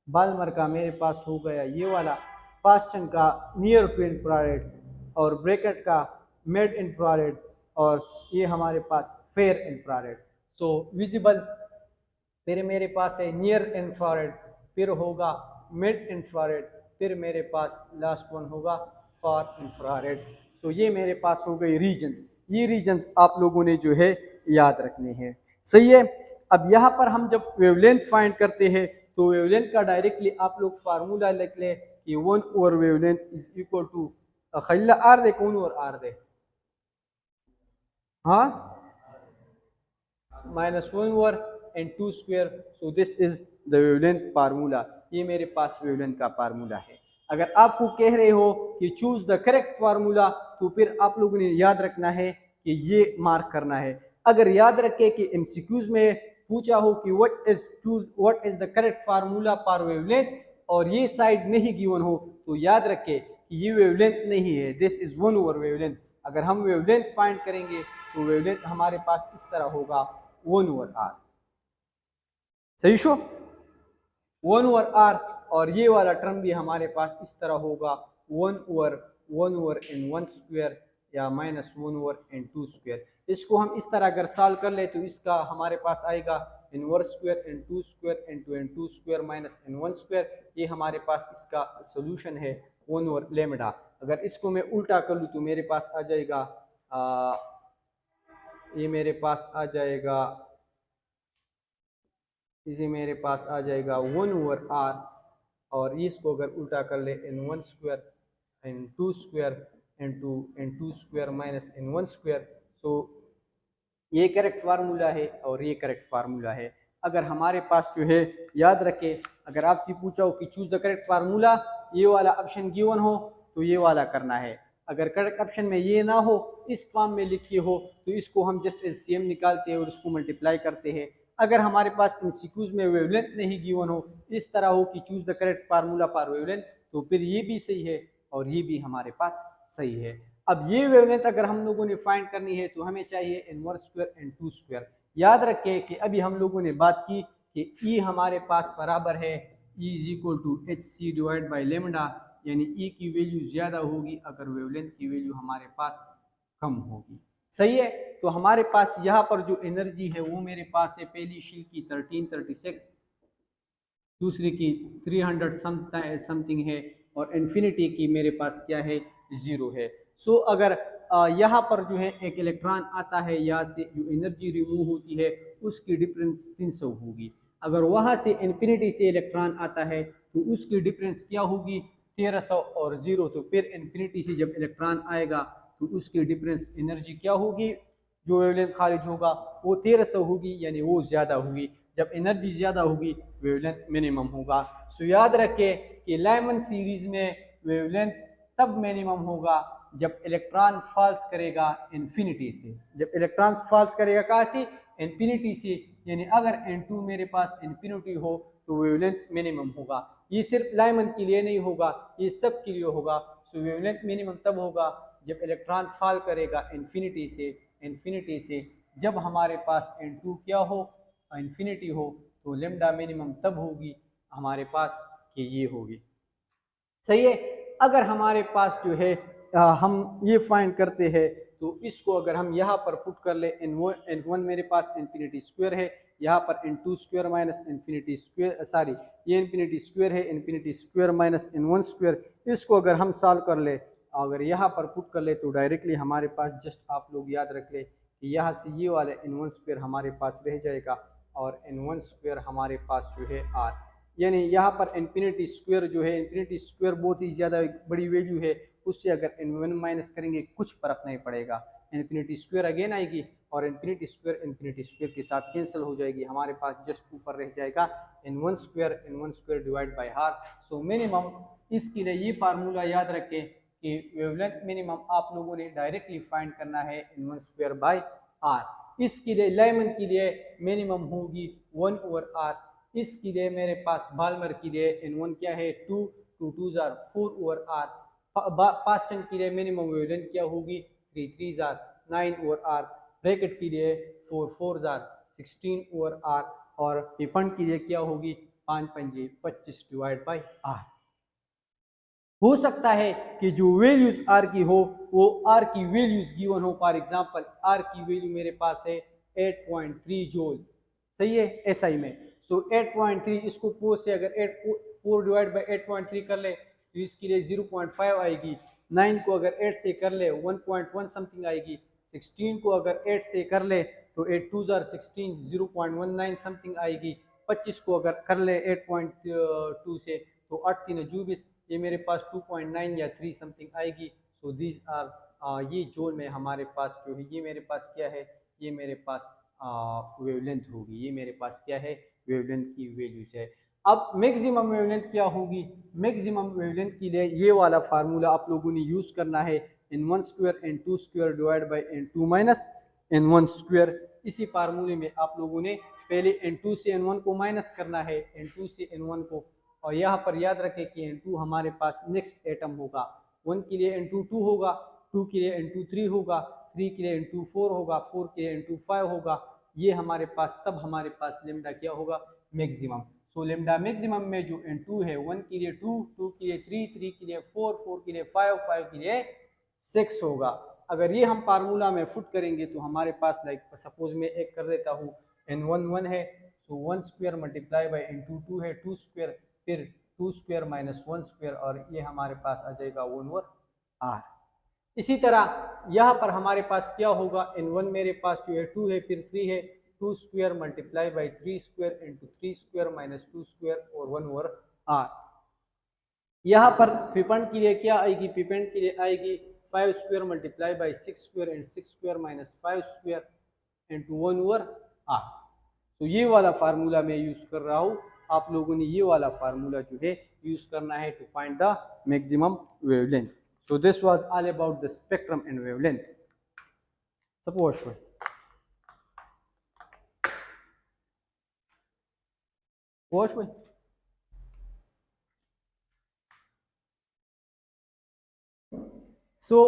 बाल्मर का मेरे पास हो गया ये वाला, पास्चन का नियर टू इंफ्रारेड, और ब्रैकेट का मिड इंफ्रारेड, और ये हमारे पास फेयर इंफ्रारेड। सो विजिबल, फिर मेरे पास है नियर इंफ्रारेड, फिर होगा मिड इंफ्रारेड, फिर मेरे पास लास्ट वन होगा फार इंफ्रारेड। तो ये मेरे पास हो गई रीजन्स। ये रीजन्स आप लोगों ने जो है याद रखने हैं। सही है। अब यहाँ पर हम जब वेवलेंथ फाइंड करते हैं तो वेवलेंथ का डायरेक्टली आप लोग फार्मूला लिख लें कि 1 over wavelength is equal to खल्ला आर दे, कौन और आर दे, हाँ, -1 over N2 square. So this is the wavelength formula. ये मेरे पास वेवलेंथ का फार्मूला है। अगर आपको कह रहे हो कि चूज द करेक्ट फार्मूला, तो फिर आप लोगों ने याद रखना है कि ये मार्क करना है। अगर याद रखे कि एमसीक्यूज में पूछा हो कि what is the correct formula for wavelength, और ये साइड नहीं गिवन हो, तो याद रखे कि ये वेवलेंथ नहीं है, दिस इज 1 ओवर वेवलेंथ। अगर हम वेवलेंथ फाइंड करेंगे तो वेवलेंथ हमारे पास इस तरह होगा 1 ओवर आर। सही शो, 1 ओवर आर, और ये वाला टर्म भी हमारे पास इस तरह होगा 1 ओवर N1 स्क्वायर या -1 ओवर N2 स्क्वायर। इसको हम इस तरह अगर सॉल्व कर ले तो इसका हमारे पास आएगा inverse square N2 square into N2 square minus N1 square. ये हमारे पास इसका सोल्यूशन है 1 ओवर लेमडा। अगर इसको मैं उल्टा कर लूँ तो मेरे पास आ जाएगा ये मेरे पास आ जाएगा, इसे मेरे पास आ जाएगा 1 ओवर आर, और इसको अगर उल्टा कर ले N1 square N2 square into N2 square minus N1 square. So ये करेक्ट फार्मूला है और ये करेक्ट फार्मूला है। अगर हमारे पास जो है याद रखे, अगर आपसे पूछा हो कि चूज द करेक्ट फार्मूला, ये वाला ऑप्शन गिवन हो तो ये वाला करना है। अगर करेक्ट ऑप्शन में ये ना हो, इस फॉर्म में लिखी हो, तो इसको हम जस्ट एलसीएम निकालते हैं और इसको मल्टीप्लाई करते हैं। अगर हमारे पास एमसीक्यूज में वेवलेंथ नहीं गिवन हो, इस तरह हो कि choose the correct formula for wavelength, तो फिर ये भी सही है और ये भी हमारे पास सही है। अब ये वेवलेंथ अगर हम लोगों ने फाइंड करनी है तो हमें चाहिए इनवर्स स्क्वायर N2 स्क्वायर। याद रखें कि अभी हम लोगों ने बात की कि E हमारे पास बराबर है E is equal to HC divide by lambda, यानी E की वैल्यू ज्यादा होगी अगर वेवलेंथ की वैल्यू हमारे पास कम होगी। सही है। तो हमारे पास यहाँ पर जो एनर्जी है वो मेरे पास है पहली शील की 1336, दूसरी की 300 समथिंग है, और इन्फिनिटी की मेरे पास क्या है, 0 है। सो अगर यहाँ पर जो है एक इलेक्ट्रॉन आता है, यहाँ से जो एनर्जी रिमूव होती है उसकी डिफरेंस 300 होगी। अगर वहाँ से इन्फिनिटी से इलेक्ट्रॉन आता है तो उसकी डिफरेंस क्या होगी, 1300 और 0। तो फिर इन्फिनिटी से जब इलेक्ट्रॉन आएगा तो उसकी डिफरेंस एनर्जी क्या होगी, जो वेवलेंथ खारिज होगा वो 1300 होगी, यानी वो ज़्यादा होगी। जब एनर्जी ज़्यादा होगी वेवलेंथ मिनिमम होगा। सो याद रखें कि लाइमन सीरीज में वेवलेंथ तब मिनिमम होगा जब इलेक्ट्रॉन फॉल्स करेगा इन्फिनिटी से। जब इलेक्ट्रॉन फॉल्स करेगा कहाँ से, इन्फिनिटी से। यानी अगर N2 मेरे पास इन्फिनिटी हो तो वेवलेंथ मिनिमम होगा। ये सिर्फ लाइमन के लिए नहीं होगा, ये सब के लिए होगा। सो वेवलेंथ मिनिमम तब होगा जब इलेक्ट्रॉन फॉल करेगा इन्फिनिटी से। जब हमारे पास N2 क्या हो, इन्फिनिटी हो, तो लेमडा मिनिमम तब होगी हमारे पास कि ये होगी। सही है। अगर हमारे पास जो है हम ये फाइंड करते हैं तो इसको अगर हम यहाँ पर पुट कर ले, N1 मेरे पास इन्फिनिटी स्क्वायर है, यहाँ पर N2 square minus infinity square, sorry ये इन्फिनिटी स्क्वायर है, infinity square minus N1 square. इसको अगर हम सॉल्व कर ले, अगर यहाँ पर पुट कर ले तो डायरेक्टली हमारे पास, जस्ट आप लोग याद रख ले कि यहाँ से ये वाले N1 स्क्वायर हमारे पास रह जाएगा और N1 स्क्वायर हमारे पास जो है R। यानी यहाँ पर इन्फिनिटी स्क्वायर जो है, इन्फिनिटी स्क्वायर बहुत ही ज़्यादा बड़ी वैल्यू है, उससे अगर N1 माइनस करेंगे कुछ फर्क नहीं पड़ेगा। इन्फिनिटी स्क्वायर अगेन आएगी और इन्फिनिटी स्क्वायर के साथ कैंसिल हो जाएगी। हमारे पास जस्ट ऊपर रह जाएगा N1 square divide by R। So minimum, इसके लिए ये फार्मूला याद रखें कि वेवलेंथ मिनिमम आप लोगों ने डायरेक्टली फाइंड करना है N1 स्क्वायर बाई R। इसके लिए लाइमन के लिए मिनिमम होगी 1/R। इसके लिए मेरे पास बाल्मर के लिए N1 क्या है, 2 2 2 4/R। पास्टन के लिए मिनिमम वेवलेंथ क्या होगी, 3 3 9/R। ब्रैकेट के लिए 4 4 16/R। और पिफंड के लिए क्या होगी, 5 5 25 डिवाइड बाई R। हो सकता है कि जो वैल्यूज आर की हो वो आर की वैल्यूज गिवन हो। फॉर एग्जांपल आर की वैल्यू मेरे पास है 8.3 जूल, सही है, एसआई में। सो 8.3, इसको 4 से अगर 4 डिवाइड बाई 8.3 कर ले तो इसके लिए 0.5 आएगी। 9 को अगर 8 से कर ले 1.1 समथिंग आएगी। 16 को अगर 8 से कर ले तो 8 2 16 0.19 समथिंग आएगी। 25 को अगर कर ले 8.2 से तो 8 3 24, ये मेरे पास 2.9 या 3 समथिंग आएगी। सो दीज आर ये जोल में हमारे पास जो है, ये मेरे पास क्या है, ये मेरे पास वेवलेंथ होगी। ये मेरे पास क्या है, वेवलेंथ की वैल्यूज है। अब मैक्सिमम वेवलेंथ क्या होगी, मैक्सिमम वेवलेंथ के लिए ये वाला फार्मूला आप लोगों ने यूज करना है, N1 square N2 square divide by N2 minus N1 square. इसी फार्मूले में आप लोगों ने पहले N2 से N1 को माइनस करना है, N2 से N1 को। और यहाँ पर याद रखें कि N2 हमारे पास नेक्स्ट एटम होगा। 1 के लिए N2 2 होगा, 2 के लिए N2 3 होगा, 3 के लिए N2 4 होगा, 4 के लिए N2 5 होगा। ये हमारे पास, तब हमारे पास लेमडा क्या होगा, मैक्सिमम। सो लेमडा मैक्सिमम में जो N2 है, 1 के लिए 2, 2 के लिए 3, 3 के लिए 4, 4 के लिए 5, 5 के लिए 6 होगा। अगर ये हम फार्मूला में फुट करेंगे तो हमारे पास, लाइक सपोज मैं एक कर देता हूँ, N1 1 है, सो 1 स्क्वायर मल्टीप्लाई बाई N2 2 है, 2 स्क्वायर, फिर 2 स्क्वायर माइनस 1 स्क्वायर, और ये हमारे पास आ जाएगा 1/R। इसी तरह यहाँ पर हमारे पास क्या होगा, N1 मेरे पास जो है 2 है, फिर 3 है, 2 square multiply by 3 square into 3 square minus 2 square और 1/R। यहाँ पर पिपेंट के लिए क्या आएगी, पिपेंट के लिए आएगी 5 square multiply by 6 square and 6 square minus 5 square into 1/R। तो ये वाला फार्मूला मैं यूज कर रहा हूँ, आप लोगों ने ये वाला फार्मूला जो है यूज करना है to find the maximum wavelength. So this was all about the spectrum and wavelength. Suppose Wash so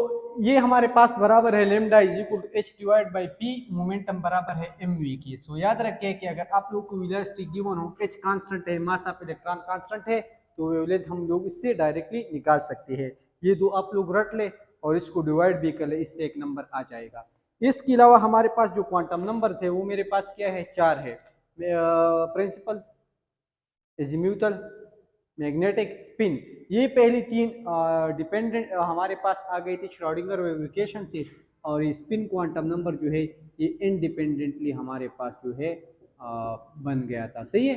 ये हमारे पास बराबर है lambda is equal to H divide by P, momentum बराबर है एम वी की। सो याद रखें कि अगर आप लोग को वेलोसिटी गिवन हो, एच कांस्टेंट है, मास ऑफ इलेक्ट्रॉन कांस्टेंट है, तो वेवलेंथ हम लोग इससे डायरेक्टली निकाल सकते हैं। ये दो आप लोग रट ले और इसको डिवाइड भी कर ले, इससे एक नंबर आ जाएगा। इसके अलावा हमारे पास जो क्वांटम नंबर है वो मेरे पास क्या है, 4 है। Principal azimuthal, magnetic, spin. ये पहली तीन डिपेंडेंट हमारे पास आ गई थी श्रोडिंगर इक्वेशन से, और ये स्पिन क्वांटम नंबर जो है ये इंडिपेंडेंटली हमारे पास जो है बन गया था, सही है,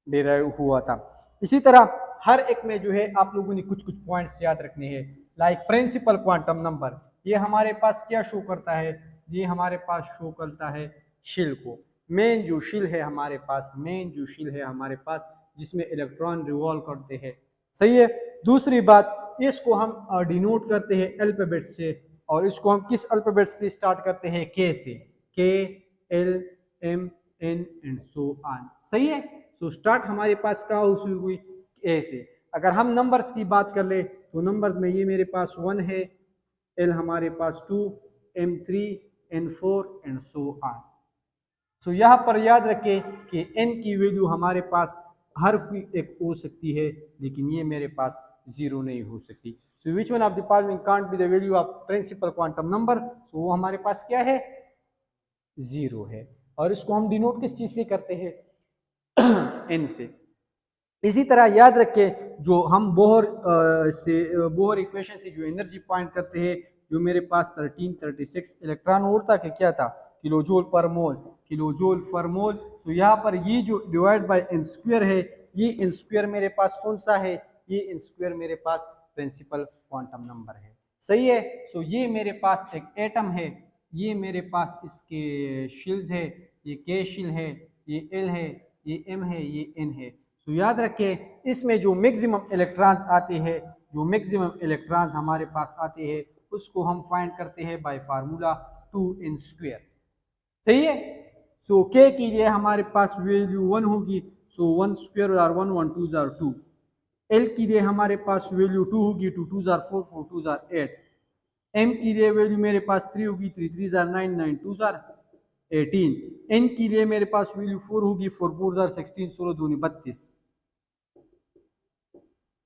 डिराइव हुआ था। इसी तरह हर एक में जो है आप लोगों ने कुछ कुछ पॉइंट्स याद रखने हैं, लाइक प्रिंसिपल क्वांटम नंबर, ये हमारे पास क्या शो करता है, ये हमारे पास शो करता है शिल को, मेन जो शिल है हमारे पास, मेन जो शिल है हमारे पास जिसमें इलेक्ट्रॉन रिवॉल्व करते हैं, सही है। दूसरी बात, इसको हम डिनोट करते हैं अल्फाबेट से, और इसको हम किस अल्फाबेट से स्टार्ट करते हैं, के से, K, L, M, N and so on, सही है। सो स्टार्ट हमारे पास क्या हुई, ए से। अगर हम नंबर्स की बात कर ले तो नंबर्स में ये मेरे पास 1 है, एल हमारे पास 2, M 3, N 4 and so on. So यहाँ पर याद रखें कि एन की वैल्यू हमारे पास हर कोई एक हो सकती है, लेकिन ये मेरे पास 0 नहीं हो सकती। So which one of the following can't be the value of principal quantum number, so वो हमारे पास क्या है, 0 है। और इसको हम डिनोट किस चीज से करते हैं, एन से। इसी तरह याद रखें जो हम बोहर इक्वेशन से जो एनर्जी पॉइंट करते हैं, जो मेरे पास 1336 इलेक्ट्रॉन वोल्ट था कि क्या था, किलोजूल पर मोल, किलोजूल पर मोल। तो यहाँ पर ये जो डिवाइड बाय एन स्क्वायर है, ये एन स्क्वायर मेरे पास कौन सा है, ये एन स्क्वायर मेरे पास प्रिंसिपल क्वांटम नंबर है, सही है। सो ये मेरे पास एक एटम है, ये मेरे पास इसके शिल्स है, ये के शिल है, ये एल है, ये एम है, ये एन है। तो याद रखें इसमें जो मैक्सिमम इलेक्ट्रॉन्स आते हैं, जो मैक्सिमम इलेक्ट्रॉन्स हमारे पास आते हैं उसको हम फाइंड करते हैं बाय फार्मूला 2n स्क्वायर, सही है। सो के के लिए हमारे पास वैल्यू 1 होगी, सो 1 स्क्वायर और 1 1 2 जार 2। एल के लिए हमारे पास वैल्यू 2 होगी, 2 2 जार 4 4 2 जार 8। एम के लिए वैल्यू मेरे पास 3 होगी, 3 3 जार 9 9 2 जार 18। एन के लिए मेरे पास वैल्यू 4 होगी, 4 4 जार 16 16 दूनी 32।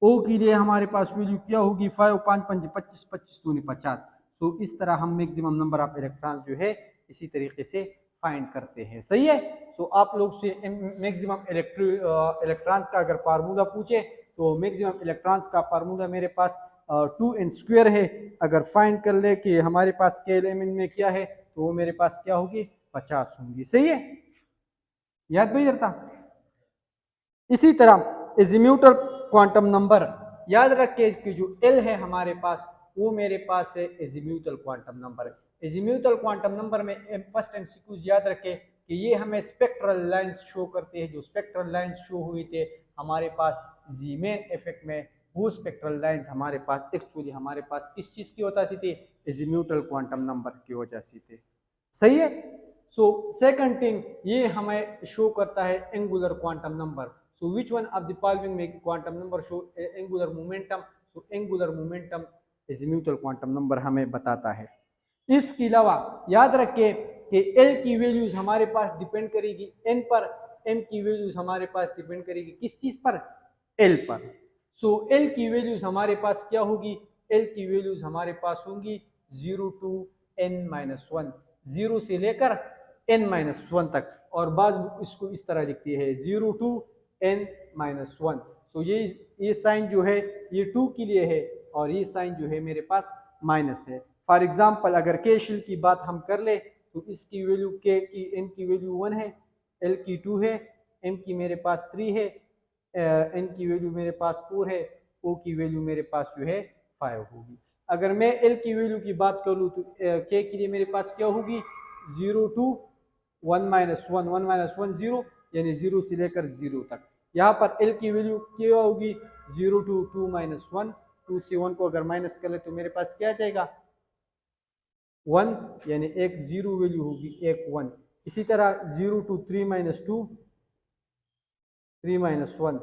ओ के लिए हमारे पास वैल्यू क्या होगी, 5 5 5 25 25 दूनी 50। सो इस तरह हम मैक्सिमम नंबर ऑफ इलेक्ट्रॉन जो है इसी तरीके से फाइंड करते हैं, सही है। सो आप लोग से मैक्सिमम इलेक्ट्रॉन्स का अगर फार्मूला पूछे तो मैक्सिमम इलेक्ट्रॉन्स का फार्मूला मेरे पास 2n स्क्वायर है। अगर फाइंड कर ले कि हमारे पास के एलिमेंट में क्या है तो वो मेरे पास क्या होगी, 50 होंगी, सही है, याद भाई रहता। इसी तरह एजीम्यूटल क्वांटम नंबर, याद रखिए कि जो एल है हमारे पास वो मेरे पास है एजीम्यूटल क्वांटम नंबर। एजीम्यूटल क्वांटम नंबर में फर्स्ट एमसीक्यूज याद रखें कि ये हमें स्पेक्ट्रल लाइंस शो करते हैं, जो स्पेक्ट्रल लाइंस शो हुए थे हमारे पास जीमेन इफेक्ट में, वो स्पेक्ट्रल लाइंस हमारे पास एक्चुअली हमारे पास किस चीज की वजह से थी, एजीम्यूटल क्वांटम नंबर की वजह से थे, सही है। सो सेकंड थिंग, ये हमें शो करता है angular quantum number. So which one of the following make quantum number show angular momentum? So angular momentum azimuthal quantum number हमें बताता है। इसके अलावा याद रखें कि L की वैल्यूज हमारे पास डिपेंड करेगी N पर, M की वैल्यूज हमारे पास डिपेंड करेगी किस चीज पर, L पर। सो L की वैल्यूज हमारे पास क्या होगी, L की वैल्यूज हमारे पास होंगी 0 to n-1, 0 से लेकर n-1 तक, और बाद इसको इस तरह लिखती है 0 to n-1। सो ये साइन जो है ये 2 के लिए है, और ये साइन जो है मेरे पास माइनस है। फॉर एग्जाम्पल अगर के शिल की बात हम कर ले तो इसकी वैल्यू के की एन की वैल्यू 1 है, एल की 2 है, एम की मेरे पास 3 है, एन की वैल्यू मेरे पास 4 है, ओ की वैल्यू मेरे पास जो है 5 होगी। अगर मैं एल की वैल्यू की बात कर लूँ तो के के लिए मेरे पास क्या होगी, 0 to 1-1, 1-1 0, यानी 0 से लेकर 0 तक। यहाँ पर एल की वैल्यू क्या होगी, 0 to 2-1, 2 से 1 को अगर माइनस कर ले तो मेरे पास क्या जाएगा, 1, यानी एक 0 वैल्यू होगी, एक 1। इसी तरह 0 to 3-2, 3-1,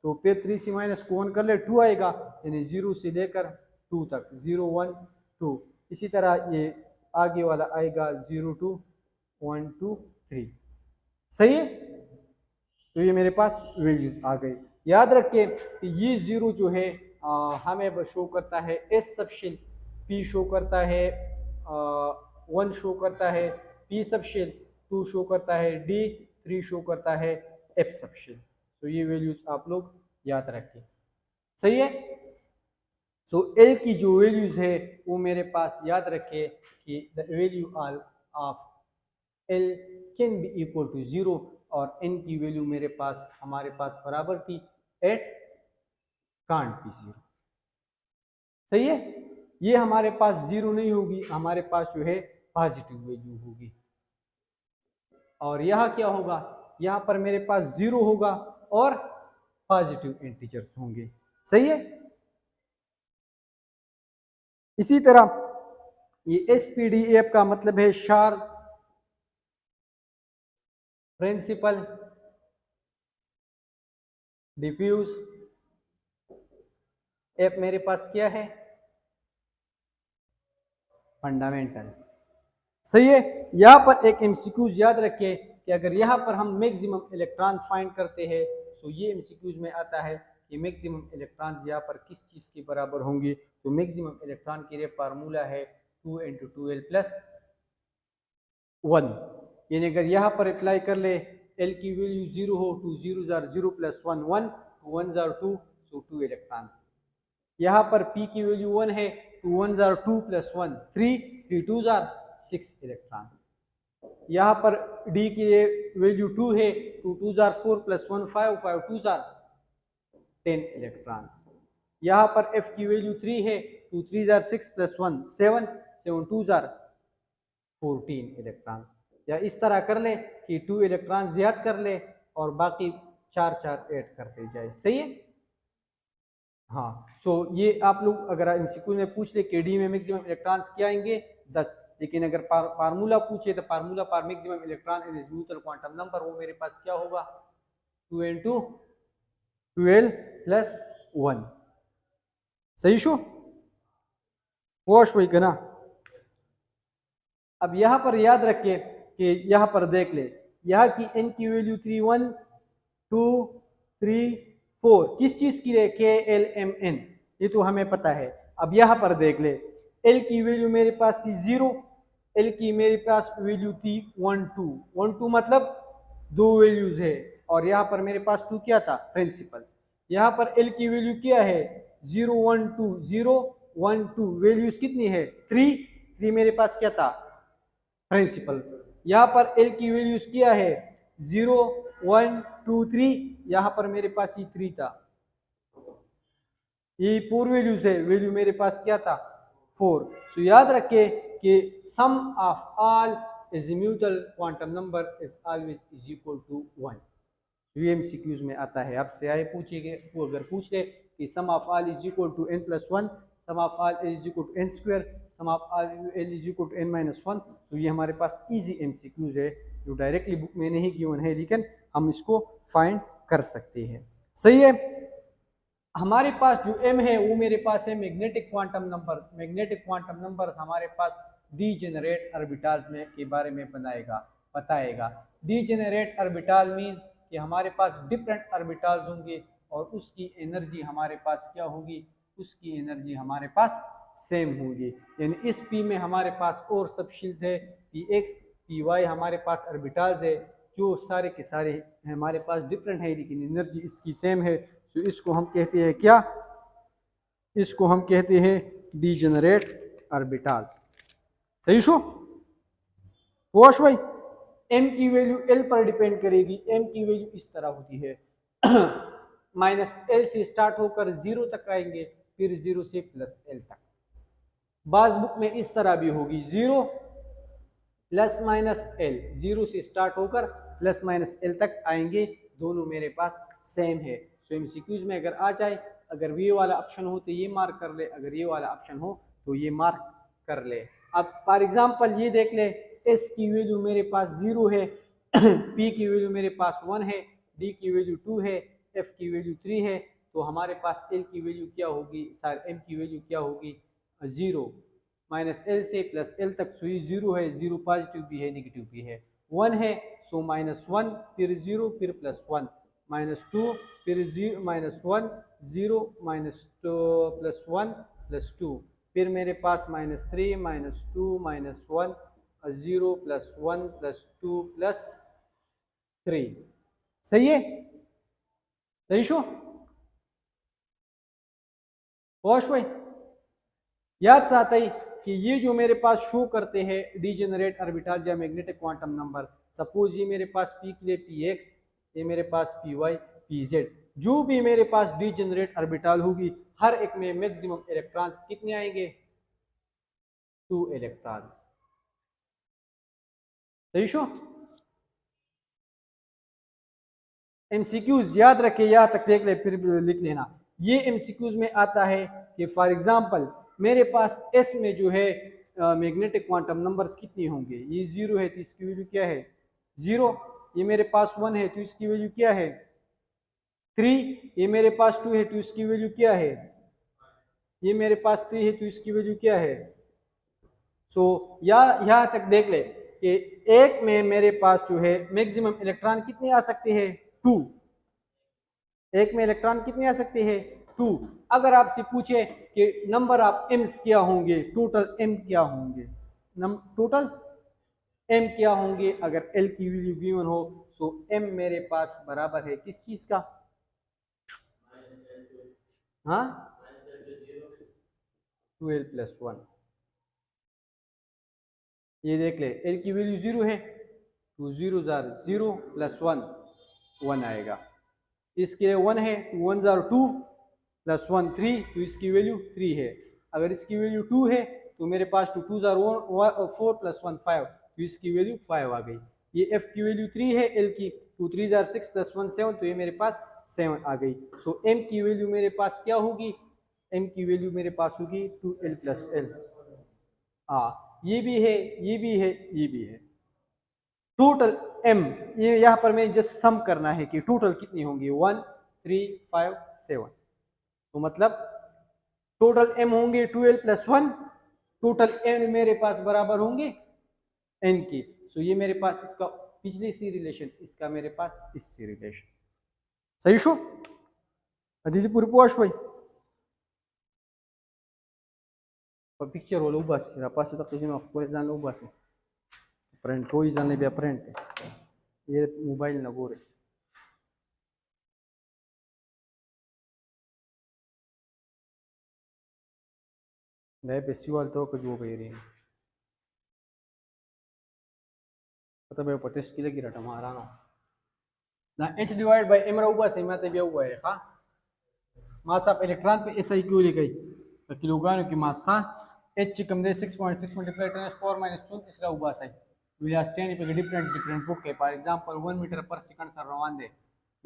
तो फिर 3 से माइनस को 1 कर ले 2 आएगा, यानी 0 से लेकर 2 तक, 0 1 2। इसी तरह ये आगे वाला आएगा 0 to 1 2 3, सही है। तो ये मेरे पास वैल्यूज आ गई। याद रखें कि ये 0 जो है हमें शो करता है एस सबशेल, पी शो करता है 1 शो करता है, पी सबशेल 2 शो करता है डी, 3 शो करता है एफ सबशेल। तो ये वैल्यूज आप लोग याद रखें, सही है। सो एल की जो वैल्यूज है वो मेरे पास याद रखे कि the value of L can be equal to 0 और एन की वैल्यू मेरे पास हमारे पास बराबर थी एट कांट बी 0, सही है। ये हमारे पास 0 नहीं होगी, हमारे पास जो है पॉजिटिव वैल्यू होगी। और यह क्या होगा, यहाँ पर मेरे पास 0 होगा और पॉजिटिव इंटीजर्स होंगे, सही है। इसी तरह ये एसपीडीएफ का मतलब है शार्प प्रिंसिपल डिफ्यूज। एफ मेरे पास क्या है, फंडामेंटल, सही है। यहां पर एक एमसीक्यूज याद रखिए कि अगर यहां पर हम मैक्सिमम इलेक्ट्रॉन फाइंड करते हैं तो ये एमसीक्यूज में आता है कि मैक्सिमम इलेक्ट्रॉन यहाँ पर किस चीज के बराबर होंगे। तो मैक्सिमम इलेक्ट्रॉन के लिए फार्मूला है 2 × 2l + 1, यानी अगर यहाँ पर अप्लाई कर ले एल की वैल्यू 0 हो, 2 0s are 0 + 1 1, 2 1s are 2, so 2 electrons. यहाँ पर P की वैल्यू 1 है, 2 1s are 2 + 1 3, 3 2s are 6 electrons. यहाँ पर D की वैल्यू 2 है, 2 2s are 4 + 1 5, 5 2s are 10 electrons. यहाँ पर F की वैल्यू 3 है, 2 3s are 6 + 1 7, 7 2s are 14 electrons. या इस तरह कर ले कि 2 इलेक्ट्रॉन ज्यादा कर ले और बाकी 4 4 ऐड करते जाए, सही है। हाँ, सो ये आप लोग अगर एमसीक्यू में पूछ ले कि डी में मैक्सिमम इलेक्ट्रॉन्स क्या आएंगे 10, लेकिन अगर फार्मूला पूछे तो formula for maximum electron in mutual quantum number वो मेरे पास क्या होगा 2 × 12 + 1, सही शो वॉश वही करना। अब यहाँ पर याद रखिए कि यहाँ पर देख ले यहाँ की एन की वैल्यू 3 1 2 3 4 किस चीज की है के एल एम एन, ये तो हमें पता है। अब यहाँ पर देख ले एल की वैल्यू मेरे पास थी 0, एल की मेरे पास वैल्यू थी 1 2 1 2 मतलब दो वैल्यूज है और यहाँ पर मेरे पास 2 क्या था प्रिंसिपल। यहाँ पर एल की वैल्यू क्या है 0 1 2 0 1 2, वैल्यूज कितनी है 3 3 मेरे पास क्या था प्रिंसिपल। यहाँ पर एल की वैल्यूज क्या है 0 1 2 3, यहाँ पर मेरे पास ही 3 था, ये पूर्व वैल्यूज है, वैल्यू मेरे पास क्या था 4। सो याद रखे कि sum of all is mutual quantum number is always is equal to 1। ये एमसीक्यूज में आता है, आपसे आए पूछेंगे वो अगर पूछ ले कि sum of all is equal to n + 1, sum of all is equal to n², sum of all l is equal to n-1, तो ये हमारे पास इजी एमसीक्यूज है जो डायरेक्टली बुक में नहीं गिवन है लेकिन हम इसको फाइंड कर सकते हैं, सही है। हमारे पास जो m है वो मेरे पास है magnetic quantum number. Magnetic quantum number हमारे पास डीजेनरेट ऑर्बिटल्स में के बारे में बताएगा। डीजेनरेट ऑर्बिटल मींस कि हमारे पास डिफरेंट ऑर्बिटल्स होंगे और उसकी एनर्जी हमारे पास क्या होगी, उसकी एनर्जी हमारे पास सेम होगी। यानी इस p में हमारे पास और सबशील्स है px py, हमारे पास ऑर्बिटल्स है जो सारे के सारे हमारे पास डिफरेंट है लेकिन एनर्जी इसकी सेम है। तो इसको हम कहते हैं क्या, इसको हम कहते हैं डीजेनरेट ऑर्बिटल्स, सही शो वॉश भाई। m की वैल्यू l पर डिपेंड करेगी, m की वैल्यू इस तरह होती है -l से स्टार्ट होकर 0 तक आएंगे फिर 0 से +l तक। बाज बुक में इस तरह भी होगी 0 ±l, 0 से स्टार्ट होकर ±l तक आएंगे, दोनों मेरे पास सेम है। तो एमसीक्यूज में अगर आ जाए अगर ये वाला ऑप्शन हो तो ये मार्क कर ले, अगर ये वाला ऑप्शन हो तो ये मार्क कर ले। अब फॉर एग्जांपल ये देख ले s की वैल्यू मेरे पास 0 है p की वैल्यू मेरे पास 1 है, d की वैल्यू 2 है, f की वैल्यू 3 है, तो हमारे पास l की वैल्यू क्या होगी, m की वैल्यू क्या होगी 0 -l से +l तक, सो ये 0 है, 0 पॉजिटिव भी है नेगेटिव भी है, 1 है सो -1 फिर 0 फिर +1, -2 फिर 0 -1 0 -2 +1 +2, फिर मेरे पास -3 -2 -1 0 +1 +2 +3, सही है। सही शो होश भाई याद से आता ही कि ये जो मेरे पास शो करते हैं डीजेनरेट ऑर्बिटल या मैग्नेटिक क्वांटम नंबर, सपोज ये मेरे पास पी के लिए पी एक्स, ये मेरे पास पी वाई पी जेड, जो भी मेरे पास डीजेनरेट ऑर्बिटल होगी हर एक में मैक्सिमम इलेक्ट्रॉन्स कितने आएंगे 2 इलेक्ट्रॉन्स। सही शो एमसीक्यूज याद रखे यहां तक देख ले फिर लिख लेना। ये एमसीक्यूज में आता है कि फॉर एग्जांपल मेरे पास एस में जो है मैग्नेटिक क्वांटम नंबर्स कितने होंगे, ये 0 है तो इसकी वैल्यू क्या है 0, ये मेरे पास 1 है तो इसकी वैल्यू क्या है 3, ये मेरे पास 2 है तो इसकी वैल्यू क्या है, ये मेरे पास 3 है तो इसकी वैल्यू क्या है। सो यहाँ तक देख ले कि एक में मेरे पास जो है मैक्सिमम इलेक्ट्रॉन कितने आ सकते हैं 2, एक में इलेक्ट्रॉन कितने आ सकते हैं 2। अगर आपसे पूछे कि नंबर ऑफ एम्स क्या होंगे, टोटल एम क्या होंगे, टोटल एम क्या होंगे अगर एल की वैल्यू गिवन हो, सो एम मेरे पास बराबर है किस चीज का, हाँ 2l + 1। ये देख ले एल की वैल्यू 0 है तो 0 0 + 1 1 आएगा, इसके लिए 1 है तो 1 2 + 1 3 तो इसकी वैल्यू 3 है। अगर इसकी वैल्यू 2 है तो मेरे पास 2 2 4 + 1 5 तो इसकी वैल्यू 5 आ गई। ये एफ की वैल्यू 3 है, एल की 2 3 6 + 1 7 तो ये मेरे पास 7 आ गई। सो एम की वैल्यू मेरे पास क्या होगी, एम की वैल्यू मेरे पास होगी 2l + l। हाँ ये भी है ये भी है ये भी है। टोटल एम ये यहाँ पर मैं जस्ट सम करना है कि टोटल कितनी होंगी 1 3 5 7, तो मतलब टोटल एम होंगे 2l + 1, टोटल एन मेरे पास बराबर होंगे एन की। सो ये मेरे पास इसका पिछली सी रिलेशन, इसका मेरे पास इससे रिलेशन। सही शो अदीजी पूरी पोश भाई और पिक्चर वाला बस rapaz da cozinha por exemplo बस प्रिंट कोई जाने भी प्रिंट ये मोबाइल ना गोरे नए फेस्टिवल तो कुछ वो कह रही है पता है पटेस्ट की लगी रटा हमारा ना h डिवाइड बाय m रहा बस मैं तो भी हुआ है हां मास ऑफ इलेक्ट्रॉन पे ऐसा ही क्यों लिखी तो किलोग्राम की मास का h कम दे 6.6 × 10⁻⁻⁴ रहा बस है we are standing पे different book के फॉर एग्जांपल 1 मीटर पर सेकंड सर रवान दे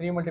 3 × 10⁻⁴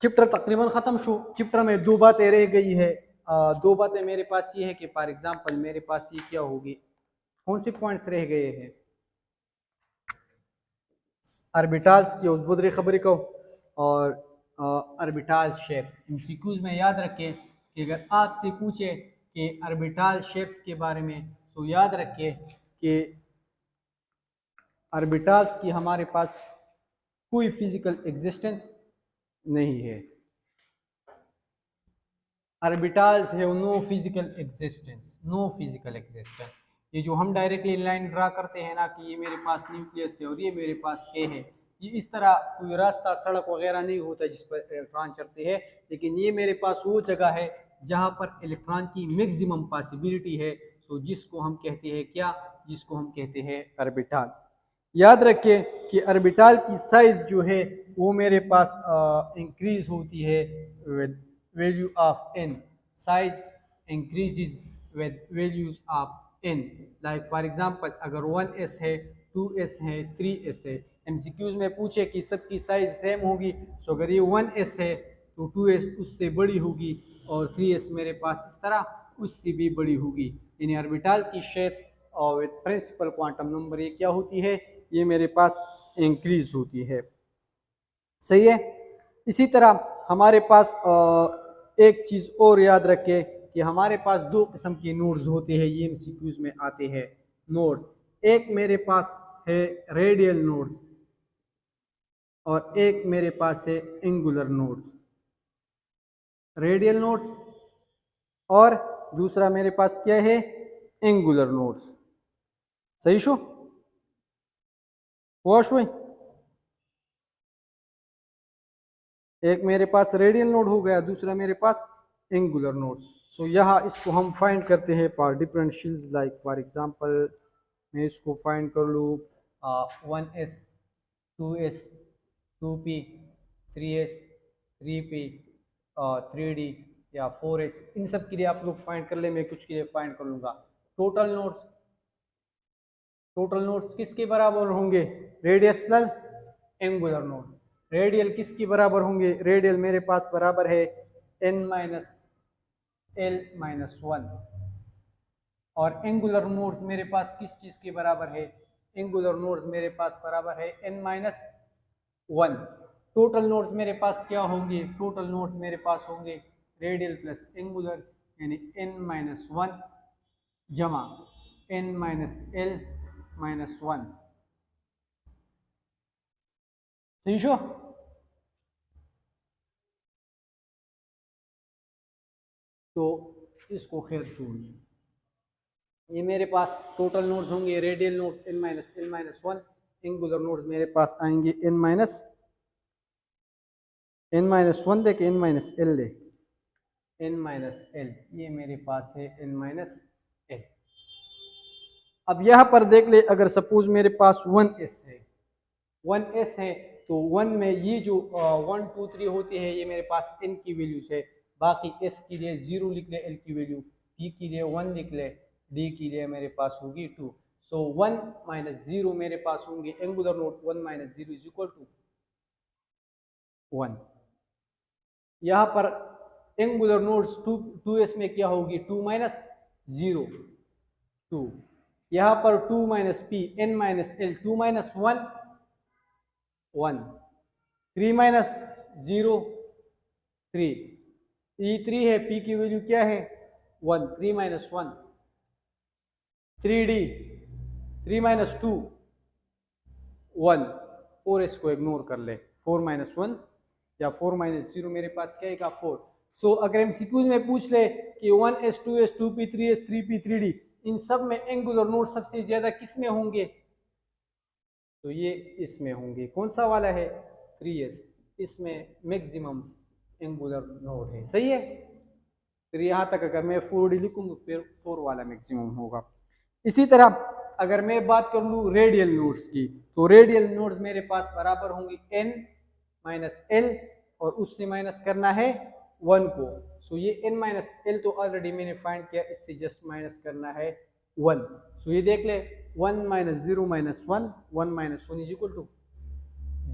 चैप्टर तकरीबन ख़त्म शो। चैप्टर में 2 बातें रह गई है, 2 बातें मेरे पास ये है कि फॉर एग्जांपल मेरे पास ये क्या होगी, कौन से पॉइंट्स रह गए हैं ऑर्बिटल्स की उस बुदरी खबरी को और ऑर्बिटल शेप्स। एमसीक्यूज में याद रखें कि अगर आपसे पूछे कि ऑर्बिटल शेप्स के बारे में तो याद रखें कि ऑर्बिटल्स की हमारे पास कोई फिजिकल एग्जिस्टेंस नहीं है, ऑर्बिटल्स है no physical existence, no physical existence. ये जो हम डायरेक्टली लाइन ड्रा करते हैं ना कि ये मेरे पास न्यूक्लियस है और ये मेरे पास के है, ये इस तरह कोई रास्ता सड़क वगैरह नहीं होता जिस पर इलेक्ट्रॉन चढ़ते हैं, लेकिन ये मेरे पास वो जगह है जहाँ पर इलेक्ट्रॉन की मैक्सिमम पॉसिबिलिटी है, तो जिसको हम कहते हैं क्या, जिसको हम कहते हैं ऑर्बिटल। याद रखें कि ऑर्बिटल की साइज जो है वो मेरे पास इंक्रीज होती है with value of n, size increases with values of n, like for example अगर 1s है 2s है 3s है, MCQs में पूछे कि सबकी साइज सेम होगी, तो अगर ये 1s है तो 2s उससे बड़ी होगी और 3s मेरे पास इस तरह उससे भी बड़ी होगी। यानी ऑर्बिटल की शेप्स और विद प्रिंसिपल क्वांटम नंबर ये क्या होती है, ये मेरे पास इंक्रीज होती है। सही है। इसी तरह हमारे पास एक चीज़ और याद रखें कि हमारे पास 2 किस्म के नोड्स होते हैं, ये एमसीक्यूज में आते हैं नोड्स। एक मेरे पास है रेडियल नोड्स, और एक मेरे पास है एंगुलर नोड्स, रेडियल नोड्स, और दूसरा मेरे पास क्या है, एंगुलर नोड्स। सही शो हुआ शो? एक मेरे पास रेडियल नोड हो गया, दूसरा मेरे पास एंगुलर नोड। सो यहाँ इसको हम फाइंड करते हैं पर डिफरेंशियल्स, लाइक फॉर एग्जांपल मैं इसको फाइंड कर लूँ 1s 2s 2p 3s 3p 3d या 4s, इन सब के लिए आप लोग फाइंड कर ले, मैं कुछ के लिए फाइंड कर लूँगा। टोटल नोड्स, टोटल नोड्स किसके बराबर होंगे, radius plus angular node. Radial किसके बराबर होंगे, रेडियल मेरे पास बराबर है n माइनस एल माइनस 1, और एंगुलर नोड्स मेरे पास किस चीज के बराबर है, एंगुलर नोड्स मेरे पास बराबर है n माइनस 1। टोटल नोड्स मेरे पास क्या होंगे, टोटल नोड्स मेरे पास होंगे रेडियल प्लस एंगुलर, यानी n माइनस 1 जमा n माइनस एल माइनस 1। सही शो? तो इसको खैर छोड़िए, ये मेरे पास टोटल नोड्स होंगे radial node n minus L minus 1, angular nodes मेरे पास आएंगे n माइनस 1 दे के n माइनस एल दे, n माइनस एल, ये मेरे पास है n माइनस एल। अब यहाँ पर देख ले, अगर सपोज मेरे पास 1s है, 1s है, तो 1 में ये जो 1 2 3 होती है, ये मेरे पास n की वैल्यूज है। बाकी s के लिए 0 लिख ले, l की वैल्यू, p के लिए 1 लिख ले, d के लिए मेरे पास होगी 2। सो 1 माइनस 0 मेरे पास होंगे angular node, 1 minus 0 is equal to 1। यहाँ पर एंगुलर नोड्स 2s में क्या होगी, 2 माइनस 0 2। यहाँ पर 2 minus p n minus L, 2 minus 1 1, 3 minus 0 3, e 3 है, p की वैल्यू क्या है 1, 3 माइनस 1 3d, 3 माइनस 2 1, 4s को इग्नोर कर ले, 4 माइनस 1 या 4 माइनस 0 मेरे पास क्या आएगा 4। सो अगर एमसीक्यूज में पूछ ले कि 1s 2s 2p 3s 3p 3d, इन सब में एंगुलर नोड सबसे ज्यादा किस में होंगे, तो ये इसमें होंगे। कौन सा वाला है 3s, इसमें मैक्सिमम एंगुलर नोड है। सही है, फिर यहाँ तक अगर मैं 4d लिखूंगा फिर 4 वाला मैक्सिमम होगा। इसी तरह अगर मैं बात कर लूँ रेडियल नोड्स की, तो रेडियल नोड्स मेरे पास बराबर होंगे n माइनस एल, और उससे माइनस करना है 1 को। सो ये n माइनस एल तो ऑलरेडी मैंने फाइंड किया, इससे जस्ट माइनस करना है 1। सो ये देख ले 1 minus 0 minus 1, 1 minus 1 is equal to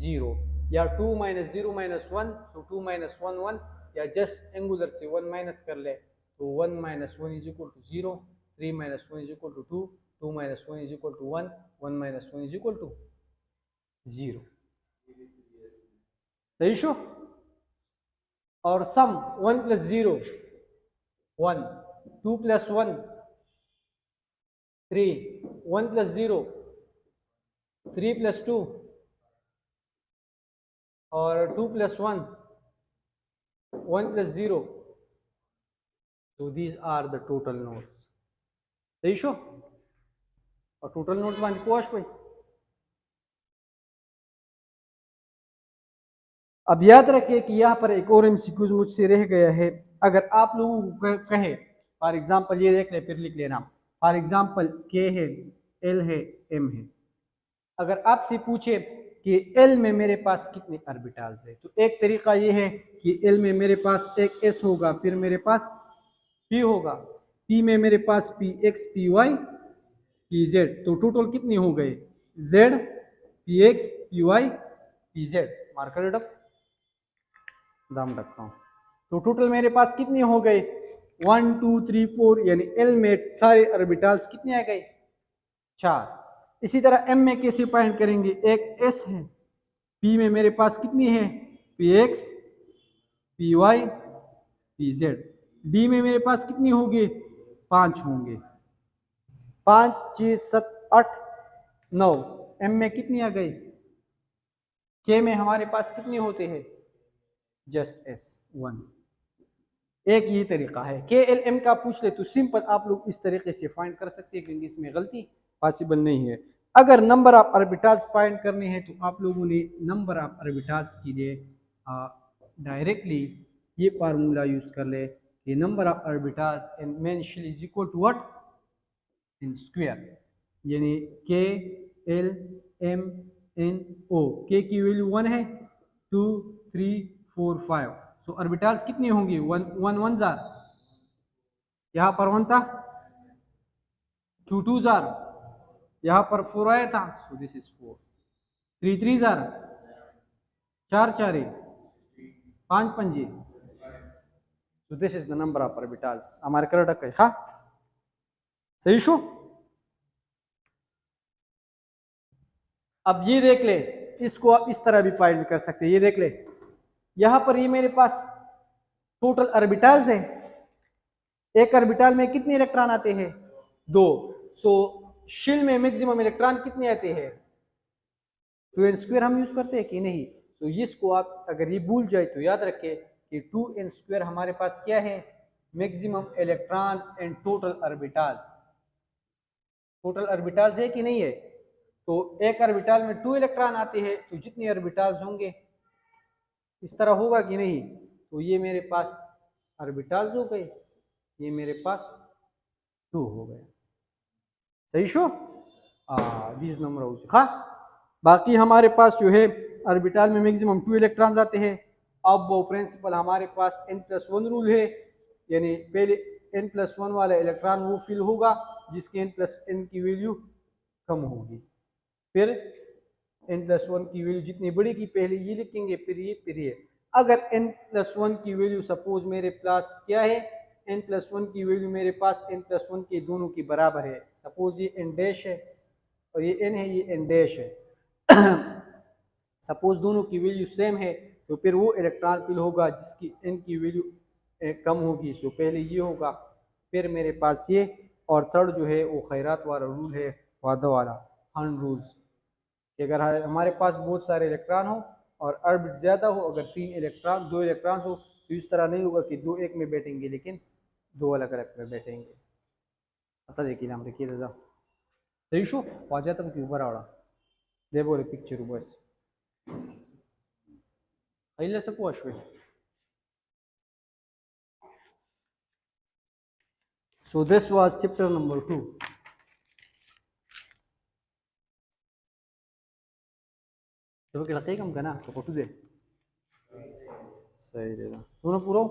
0, या 2 माइनस 0 माइनस 1, तो 2 माइनस 1 1, या जस्ट एंगुलर से 1 माइनस कर ले, तो 1 minus 1 is equal to 0, 3 minus 1 is equal to 2, 2 minus 1 is equal to 1, 1 minus 1 is equal to 0। सही शो? और sum 1 plus 0 1, 2 plus 1 3, 1 plus 0 3 plus 2, और 2 plus 1 1 plus 0। So these are the total nodes. सही शो? और टोटल नोड्स मान पोस्ट भाई। अब याद रखिए कि यहाँ पर एक और एमसीक्यूज मुझसे रह गया है। अगर आप लोगों को कहे फॉर एग्जांपल, ये देख ले फिर लिख लेना, फॉर एग्जांपल के है, एल है, एम है। अगर आपसे पूछे कि एल में मेरे पास कितने ऑर्बिटल्स है, तो एक तरीका ये है कि एल में मेरे पास एक एस होगा, फिर मेरे पास पी होगा, पी में मेरे पास P X P Y P Z, तो टोटल कितने हो गए, Z P X P Y P Z. Marker रख दाम रखता हूँ, तो टोटल मेरे पास कितने हो गए 1 2 3 4, यानी एल में सारे ऑर्बिटल्स कितने आ गए 4। इसी तरह एम में कैसे फाइंड करेंगे, एक एस है, पी में मेरे पास कितनी है P X P Y P Z, D में मेरे पास कितनी होगी 5 होंगे, 5 6 7 8 9, एम में कितनी आ गई के में हमारे पास कितने होते हैं, जस्ट एस 1। एक ये तरीका है। के एल एम का पूछ ले तो सिंपल आप लोग इस तरीके से फाइंड कर सकते हैं, क्योंकि इसमें गलती पॉसिबल नहीं है। अगर नंबर ऑफ ऑर्बिटल्स फाइंड करने हैं तो आप लोगों ने नंबर ऑफ ऑर्बिटल्स के लिए डायरेक्टली ये फार्मूला यूज कर ले कि number of orbitals in main shell is equal to what, N square, यानी K L M N O. के की वैल्यू 1 है, 2 3 4 5। सो ऑर्बिटल्स कितनी होंगी, 1 1 जार, यहाँ पर 1 था, 2 2 जार, यहाँ पर 4 आया था, सो this is 4। 3 3 jar, 4 4 5 5, so this is the number of orbitals. हमारे करेक्ट है, हाँ सही शो। अब ये देख ले, इसको आप इस तरह भी फाइंड कर सकते हैं। ये देख ले, यहां पर ये मेरे पास टोटल ऑर्बिटल्स है। एक ऑर्बिटल में कितने इलेक्ट्रॉन आते हैं, 2। सो शेल में मैक्सिमम इलेक्ट्रॉन कितने आते हैं, 2n स्क्वायर हम यूज करते हैं कि नहीं। तो इसको आप अगर ये भूल जाए तो याद रखें कि 2n स्क्वायर हमारे पास क्या है, maximum electrons and total orbitals. Total orbitals है कि नहीं है। तो एक ऑर्बिटल में 2 इलेक्ट्रॉन आते हैं, तो जितने ऑर्बिटल्स होंगे इस तरह होगा कि नहीं। तो ये मेरे पास ऑर्बिटल्स हो गए, ये मेरे पास 2 हो गए, सही शो। दिस नंबर हाउस, हाँ। बाकी हमारे पास जो है ऑर्बिटल में मैक्सिमम 2 इलेक्ट्रॉन्स आते हैं। अब वो प्रिंसिपल हमारे पास n+1 रूल है, यानी पहले n+1 वाला इलेक्ट्रॉन वो फिल होगा जिसकी n+n की वैल्यू कम होगी। फिर n+1 की वैल्यू जितनी बड़ी की पहले ये लिखेंगे, फिर ये। अगर n+1 की वैल्यू सपोज मेरे पास क्या है, n+1 की वैल्यू मेरे पास n+1 के दोनों की बराबर है। सपोज ये n डैश है और ये n है, ये n डैश है। सपोज दोनों की वैल्यू सेम है, तो फिर वो इलेक्ट्रॉन फिल होगा जिसकी n की वैल्यू कम होगी। सो पहले ये होगा, फिर मेरे पास ये, और थर्ड जो है वो खैरात वाला रूल है, वादा वाला 100 रूल्स। अगर हमारे पास बहुत सारे इलेक्ट्रॉन हो और ऑर्बिट ज़्यादा हो, अगर 2 इलेक्ट्रॉन हो, तो इस तरह नहीं होगा कि 2 एक में बैठेंगे, लेकिन 2 अलग अलग में बैठेंगे। आता देखिए हम देखिए दादा सही शो वाजह तक ऊपर आवड़ा दे बोले पिक्चर बस अहिले सकू अश्वे। So this was chapter number 2. तो क्या लगता है कम करना तो फोटो दे सही देगा तूने पूरा